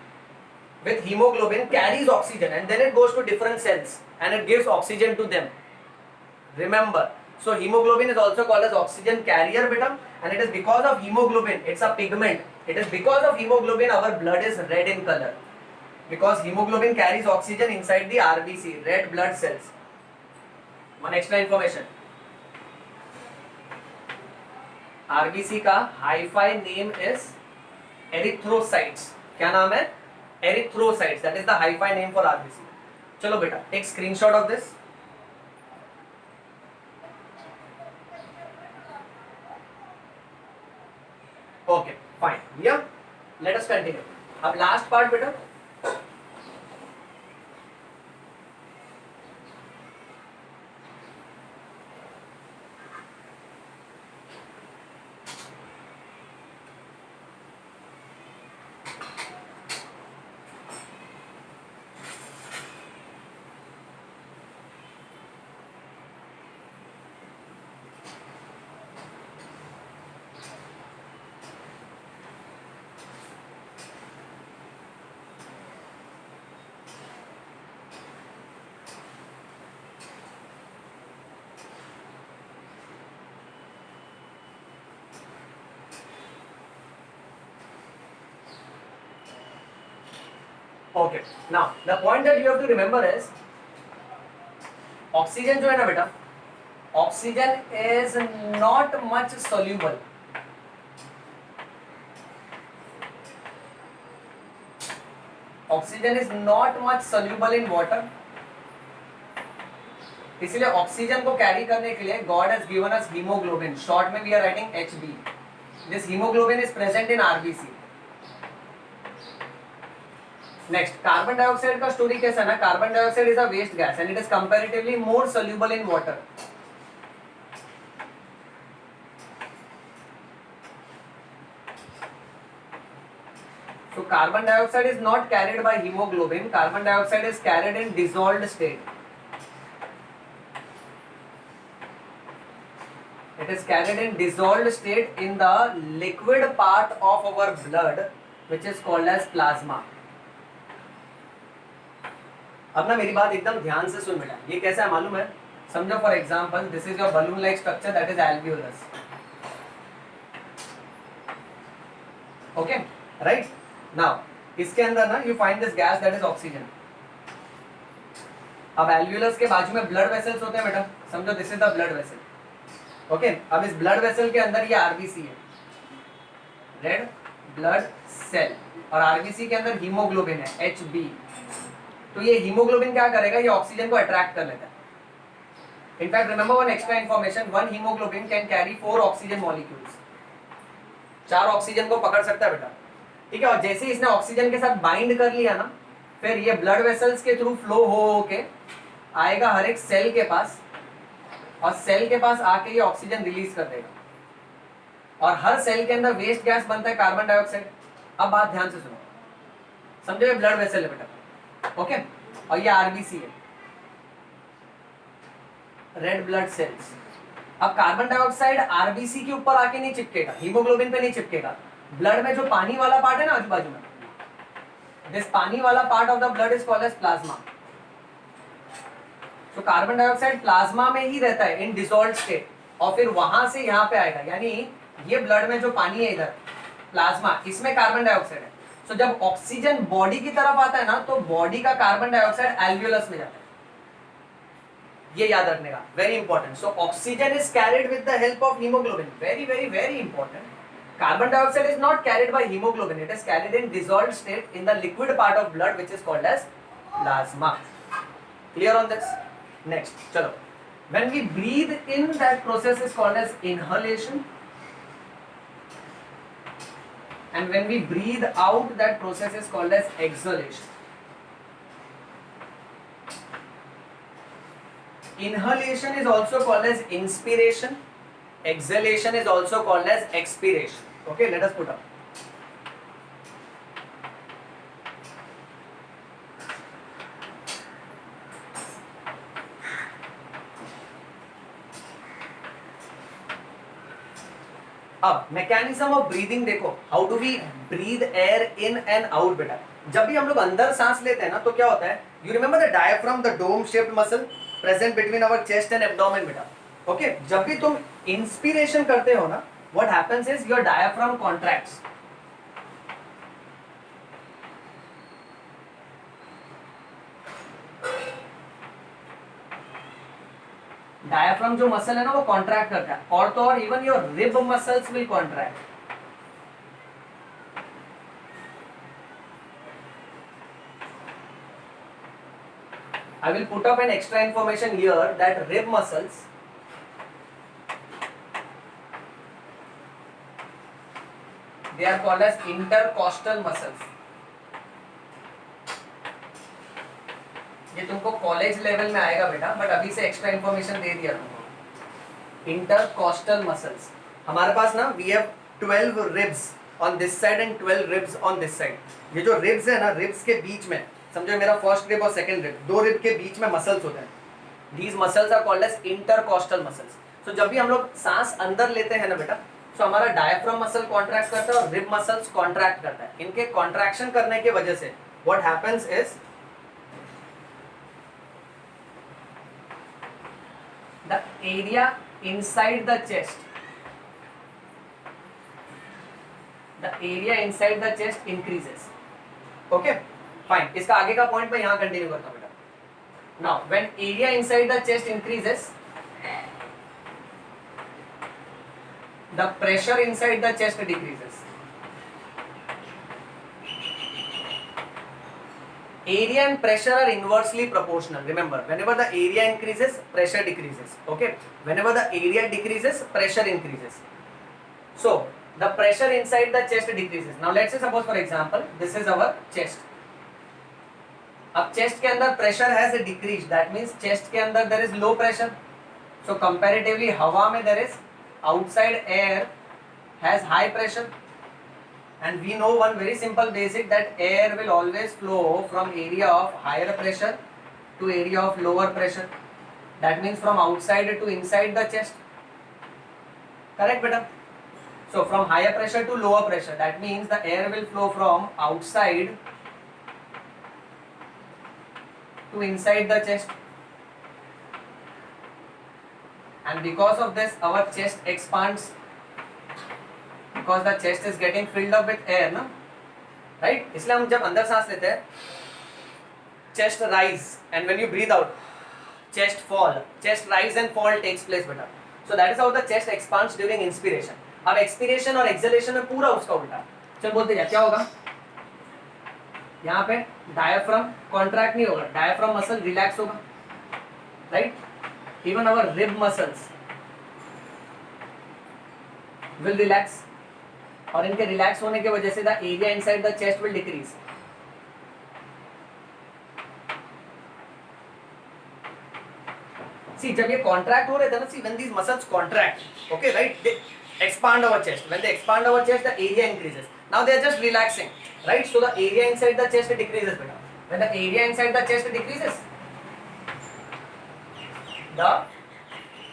with hemoglobin carries oxygen and then it goes to different cells and it gives oxygen to them. Remember, so hemoglobin is also called as oxygen carrier beta, and it is because of hemoglobin, it's a pigment, it is because of hemoglobin our blood is red in color, because hemoglobin carries oxygen inside the RBC, red blood cells. One extra information, RBC का hi-fi name is erythrocytes. क्या नाम है? Erythrocytes, that is the hi-fi name for RBC. चलो बेटा, take screenshot of this. Okay fine, या let us continue. अब last part बेटा, okay, now the point that you have to remember is oxygen जो है ना बेटा, oxygen is not much soluble. Oxygen is not much soluble in water, इसलिए oxygen को carry करने के लिए god has given us haemoglobin, short में we are writing HB। This haemoglobin is present in RBC. Next, carbon dioxide का story कैसा है ना, carbon dioxide is a waste gas and it is comparatively more soluble in water. So carbon dioxide is not carried by hemoglobin, carbon dioxide is carried in dissolved state. It is carried in dissolved state in the liquid part of our blood, which is called as plasma. अब ना मेरी बात एकदम ध्यान से सुन बेटा, ये कैसा है मालूम है? समझो for example this is your balloon like structure, that is alveolus. Okay right, now इसके अंदर ना you find this gas that is oxygen. अब एल्वियोलस के बाजू में ब्लड वेसल्स होते हैं बेटा, समझो this is the blood vessel. Okay, अब इस ब्लड वेसल के अंदर ये आरबीसी है, रेड ब्लड सेल, और आरबीसी के अंदर हीमोग्लोबिन है HB। तो ये हीमोग्लोबिन क्या करेगा, ये ऑक्सीजन को अट्रैक्ट कर लेता है। In fact remember one extra information, one haemoglobin can carry 4 oxygen molecules, 4 oxygen को पकड़ सकता है बेटा, ठीक है। और जैसे इसने ऑक्सीजन के साथ बाइंड कर लिया ना, फिर ये ब्लड वेसल्स के थ्रू फ्लो हो के आएगा हर एक सेल के पास, और सेल के पास आके ये ऑक्सीजन रिलीज कर देगा, और हर सेल के अंदर वेस्ट गैस बनता है कार्बन डाइऑक्साइड। अब बात ध्यान से सुनो, समझो ये ब्लड वेसल है बेटा, ओके, और ये आरबीसी है, रेड ब्लड सेल्स। अब कार्बन डाइऑक्साइड आरबीसी के ऊपर आके नहीं चिपकेगा, हीमोग्लोबिन पे नहीं चिपकेगा, ब्लड में जो पानी वाला पार्ट है ना आजू बाजू में, दिस पानी वाला part of the blood is called as plasma. तो कार्बन डाइऑक्साइड प्लाज्मा में ही रहता है इन डिसॉल्व्ड स्टेट, और फिर वहां से यहाँ पे आएगा. यानी ये ब्लड में जो पानी है इधर प्लाज्मा, इसमें कार्बन डाइऑक्साइड है. सो जब ऑक्सीजन बॉडी की तरफ आता है ना, तो बॉडी का कार्बन डाइऑक्साइड एल्वियोलस में जाता है. ये याद रखने का, very important. So oxygen is carried with the help of haemoglobin. Very very very important. Carbon dioxide is not carried by hemoglobin. It is carried in dissolved state in the liquid part of blood, which is called as plasma. Clear on this? Next, chalo. When we breathe in, that process is called as inhalation. And when we breathe out, that process is called as exhalation. Inhalation is also called as inspiration. Exhalation is also called as expiration. Okay, let us put up. अब mechanism of breathing देखो. How do we breathe air in and out बेटा. जब भी हम लोग अंदर सांस लेते हैं ना, तो क्या होता है, you remember the diaphragm, the dome shaped muscle present between our chest and abdomen बेटा. ओके, जब भी तुम इंस्पिरेशन करते हो ना, what happens is your diaphragm contracts. Diaphragm जो मसल है ना, वो कॉन्ट्रैक्ट करता है. और तो और even your rib muscles will contract. I will put up an extra information here that rib muscles they are called as intercostal muscles. ये तुमको कॉलेज लेवल में आएगा बेटा, बट अभी से एक्स्ट्रा इंफॉर्मेशन दे दिया तुमको. Intercostal muscles. हमारे पास ना we have 12 ribs on this side and 12 ribs on this side. ये जो रिब्स है ना, रिब्स के बीच में समझो मेरा फर्स्ट रिब और सेकंड रिब, दो रिब के बीच में मसल्स होते हैं. These muscles are called as intercostal muscles. So जब भी हम लोग सांस अंदर लेते हैं ना बेटा, सो हमारा डायफ्राम मसल कॉन्ट्रैक्ट करता है और रिब मसल्स कॉन्ट्रैक्ट करता है. इनके कॉन्ट्रैक्शन करने की वजह से what happens is the area inside the chest, the area inside the chest increases. Okay fine. इसका आगे का पॉइंट मैं यहां कंटिन्यू करता हूं बेटा. Now when area inside the chest increases, the pressure inside the chest decreases. Area and pressure are inversely proportional. Remember, whenever the area increases, pressure decreases. Okay, whenever the area decreases, pressure increases. So the pressure inside the chest decreases. Now let's say suppose for example this is our chest. अब chest के अंदर pressure has decreased. That means chest के अंदर there is low pressure. So comparatively हवा में there is outside air has high pressure. And we know one very simple basic, that air will always flow from area of higher pressure to area of lower pressure. That means from outside to inside the chest. Correct beta? So from higher pressure to lower pressure, that means the air will flow from outside to inside the chest. And because of this our chest expands, because the chest is getting filled up with air ना, right? इसलिए हम जब अंदर सांस लेते हैं, chest rise, and when you breathe out, chest fall. Chest rise and fall takes place बेटा. So that is how the chest expands during inspiration. अब expiration और exhalation में पूरा उसका उल्टा. चल बोलते जाए क्या होगा. यहाँ पे diaphragm contract नहीं होगा, diaphragm muscle relax होगा, right? Even our rib muscles will relax. और इनके रिलैक्स होने की वजह से the area inside the chest will decrease. See जब ये कॉन्ट्रैक्ट हो रहे थे ना, see when these muscles contract, okay right, they expand our chest. When they expand our chest, the area increases. Now they are just relaxing, right? So the area inside the chest decreases बेटा. When the area inside the chest decreases, the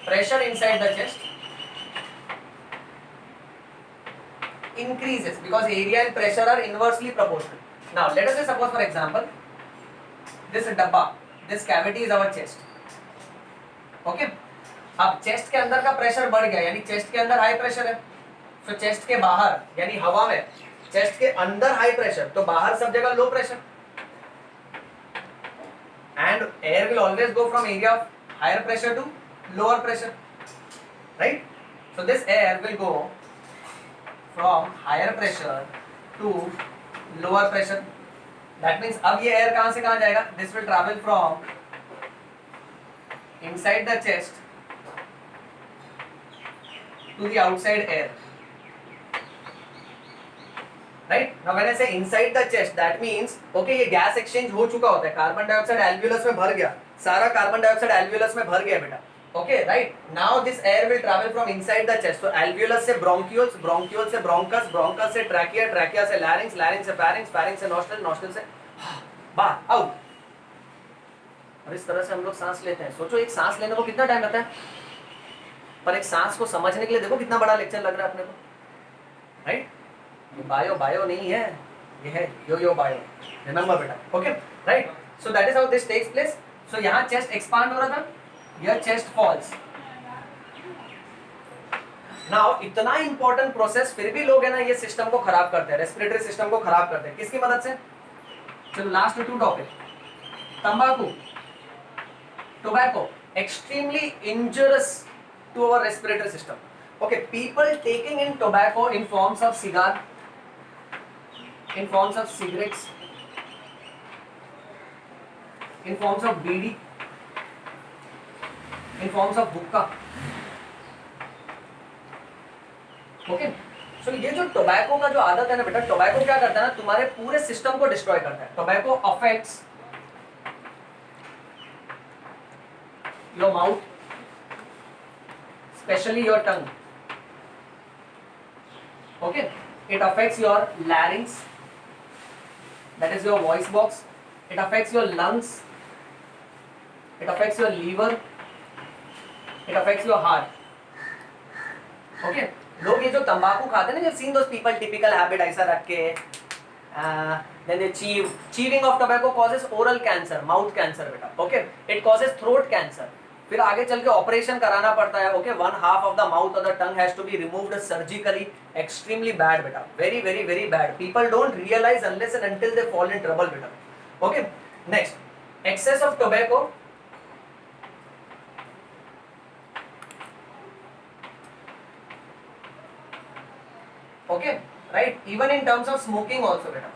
pressure inside the chest increases, because area and pressure are inversely proportional. Now let us say suppose for example this डब्बा, this cavity is our chest. Okay? अब chest के अंदर का pressure बढ़ गया, यानी chest के अंदर हाई प्रेशर है. सो चेस्ट के बाहर यानी हवा में, चेस्ट के अंदर हाई प्रेशर तो बाहर सब जगह low pressure. And air will always go from area of higher pressure to lower pressure, right? So this air will go from higher pressure to lower pressure. That means अब ये air कहाँ से कहाँ जाएगा? This will travel from inside the chest to the outside air, right? Now when I say inside the chest, that means okay ये gas exchange हो चुका होता है, कार्बन डाइऑक्साइड एल्वियोलस में भर गया, सारा कार्बन डाइऑक्साइड एल्वियोलस में भर गया बेटा. Okay, right? Now this air will travel from inside the chest. So alveolus से bronchioles, bronchioles से bronchus, bronchus से trachea, trachea से larynx, larynx से pharynx, pharynx से nostril, nostril से बाहर आउट. और इस तरह से हम लोग सांस लेते हैं. सोचो एक सांस लेने को कितना टाइम लगता है, पर एक सांस को समझने के लिए देखो कितना बड़ा लेक्चर लग रहा है अपने को, राइट? ये बायो नहीं है, ये है यो बायो. रिमेंबर बेटा. Okay, right? So that is how this takes place. सो यहाँ चेस्ट एक्सपांड हो रहा था, your chest falls. Now इतना इंपॉर्टेंट प्रोसेस फिर भी लोग है ना ये सिस्टम को खराब करते हैं, रेस्पिरेटरी सिस्टम को खराब करते हैं. किसकी मदद से? चलो लास्ट 2 टॉपिक. तंबाकू, tobacco, extremely injurious to our respiratory system. Okay, people taking in tobacco in forms of cigar, in forms of cigarettes, in forms of bidi, in forms of hookah. Okay, so ये जो tobacco का जो आदत है ना बेटा, tobacco क्या करता है ना, तुम्हारे पूरे सिस्टम को डिस्ट्रॉय करता है. Tobacco affects your mouth, especially your tongue. Okay, it affects your larynx, that is your voice box. It affects your lungs, it affects your liver, it affects your heart. Okay, लोग ये जो तंबाकू खाते हैं ना, you've seen those people typical habit ऐसा रख के, then they chew. Chewing of tobacco causes oral cancer, mouth cancer बेटा. Okay, it causes throat cancer. फिर आगे चल के ऑपरेशन कराना पड़ता है. Okay, 1/2 of the mouth or the tongue has to be removed surgically. Extremely bad बेटा, very very very bad. People don't realize unless and until they fall in trouble बेटा. Okay, next, excess of tobacco. Okay, right? Even in terms of smoking also बेटा.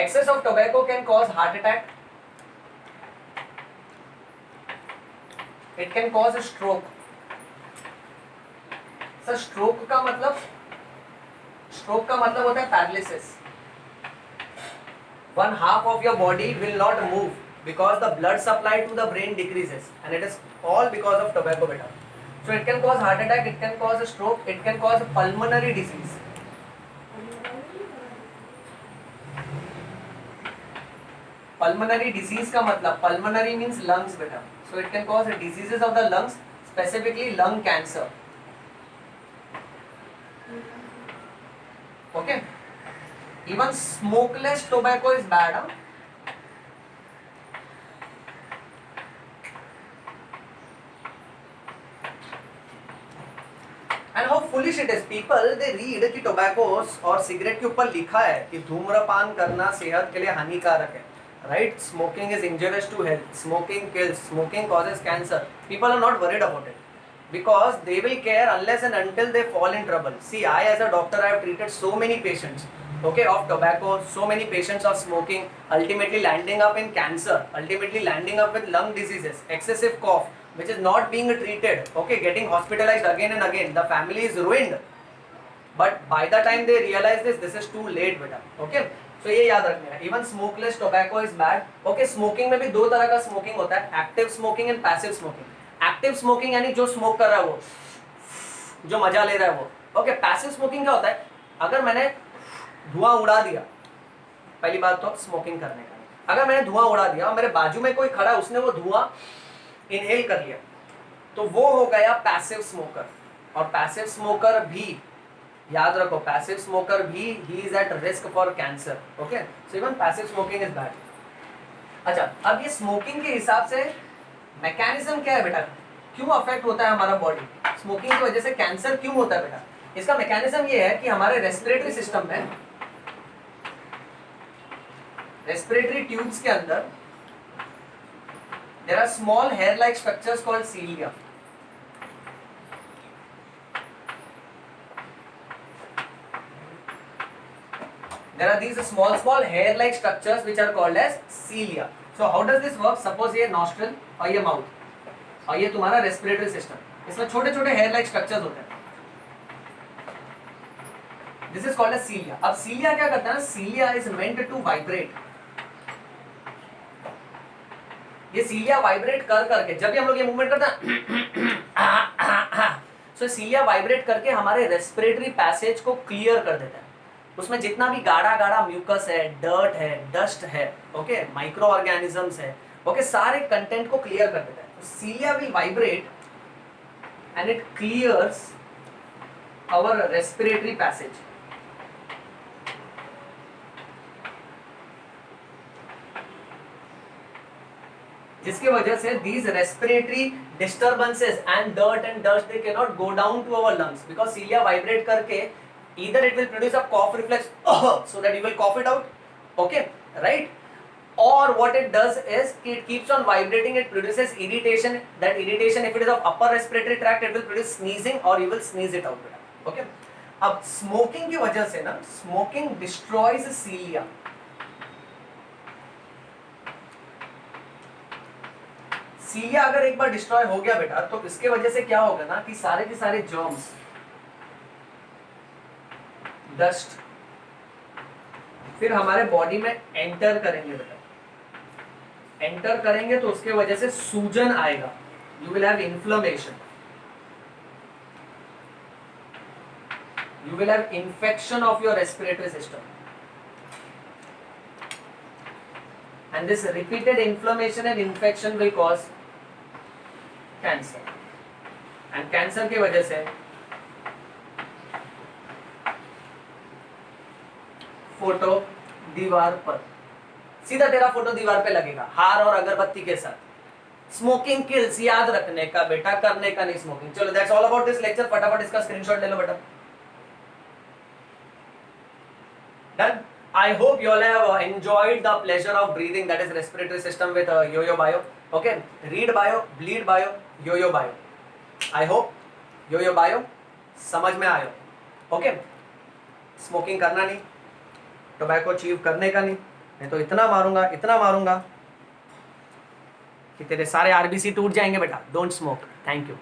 Excess of tobacco can cause heart attack. It can cause a stroke. Sir stroke का मतलब होता है paralysis. 1/2 of your body will not move because the blood supply to the brain decreases, and it is all because of tobacco beta. So it can cause heart attack, it can cause a stroke, it can cause pulmonary disease. Pulmonary disease का मतलब, pulmonary means lungs बेटा. So it can cause diseases of the lungs, specifically lung cancer. Okay. Even smokeless tobacco is bad, huh? And how foolish it is. People they read कि टोबैकोस और cigarette के ऊपर लिखा है कि धूम्रपान करना सेहत के लिए हानिकारक है. Right? Smoking is injurious to health. Smoking kills. Smoking causes cancer. People are not worried about it because they will care unless and until they fall in trouble. See, I as a doctor, I have treated so many patients, okay, of tobacco, so many patients of smoking, ultimately landing up in cancer, ultimately landing up with lung diseases, excessive cough, which is not being treated, okay, getting hospitalized again and again. The family is ruined. But by the time they realize this is too late, beta. Okay. So ये याद रखना है. Even smokeless tobacco is bad. Okay, smoking में भी 2 तरह का smoking होता है, active smoking and passive smoking. Active smoking यानी जो smoke कर रहा है वो, जो मजा ले रहा है वो. Okay, passive smoking क्या होता है? अगर मैंने धुआं उड़ा दिया, पहली बात तो smoking करने का. अगर मैंने धुआं उड़ा दिया और मेरे बाजू में कोई खड़ा है, उसने वो धुआं inhale कर लिया, तो वो हो गया passive smoker. और passive smoker भी याद रखो पैसिव स्मोकर भी he is at risk for cancer. Okay, so even passive smoking is bad. अच्छा, अब ये स्मोकिंग के हिसाब से मैकेनिज्म क्या है बेटा, क्यों अफेक्ट होता है हमारा बॉडी, स्मोकिंग की वजह से कैंसर क्यों होता है बेटा. इसका मैकेनिज्म ये है कि हमारे रेस्पिरेटरी सिस्टम में, रेस्पिरेटरी ट्यूब्स के अंदर there are small hair like structures called cilia. There are these small hair like structures which are called as cilia. So how does this work? Suppose ये nostril और ये mouth और ये तुम्हारा respiratory system, इसमें छोटे छोटे hair like structures होते हैं. This is called as cilia. अब cilia क्या करता है ना, cilia is meant to vibrate. ये सीलिया वाइब्रेट कर करके, जब भी हम लोग ये मूवमेंट करते हैं, सो सीलिया वाइब्रेट करके हमारे रेस्पिरेटरी पैसेज को क्लियर कर देता है. उसमें जितना भी गाढ़ा गाढ़ा म्यूकस है, डर्ट है, डस्ट है, ओके, माइक्रो ऑर्गेनिजम्स है, ओके, सारे कंटेंट को क्लियर कर देता है. Cilia will vibrate and it clears our respiratory passage. जिसकी वजह से these respiratory disturbances and dirt and dust they cannot go down to our lungs because cilia vibrate करके either it will produce a cough reflex so that you will cough it out, okay, right, or what it does is it keeps on vibrating, it produces irritation. That irritation, if it is of upper respiratory tract, it will produce sneezing or you will sneeze it out, okay. अब smoking की वजह से ना, smoking destroys cilia. सीलिया अगर एक बार destroy हो गया बेटा, तो इसके वजह से क्या होगा ना कि सारे के सारे जर्म्स, डस्ट फिर हमारे बॉडी में एंटर करेंगे बेटा. एंटर करेंगे तो उसके वजह से सूजन आएगा. You will have inflammation, you will have infection of your respiratory system. And this repeated inflammation and infection will cause cancer. And cancer की वजह से फोटो दीवार पर, सीधा तेरा फोटो दीवार पे लगेगा हार और अगरबत्ती के साथ. स्मोकिंग किल्स, याद रखने का बेटा, करने का नहीं स्मोकिंग. चलो, that's all about this lecture. फटाफट इसका स्क्रीनशॉट ले लो बेटा. Done. I hope you all have enjoyed the pleasure of breathing, that is respiratory system with Yo-Yo Bio. Okay, read bio, bleed bio, Yo-Yo Bio. I hope Yo-Yo Bio समझ में आयो. Okay, smoking करना नहीं, tobacco chew करने का नहीं. मैं तो इतना मारूंगा कि तेरे सारे आरबीसी टूट जाएंगे बेटा. Don't smoke. Thank you.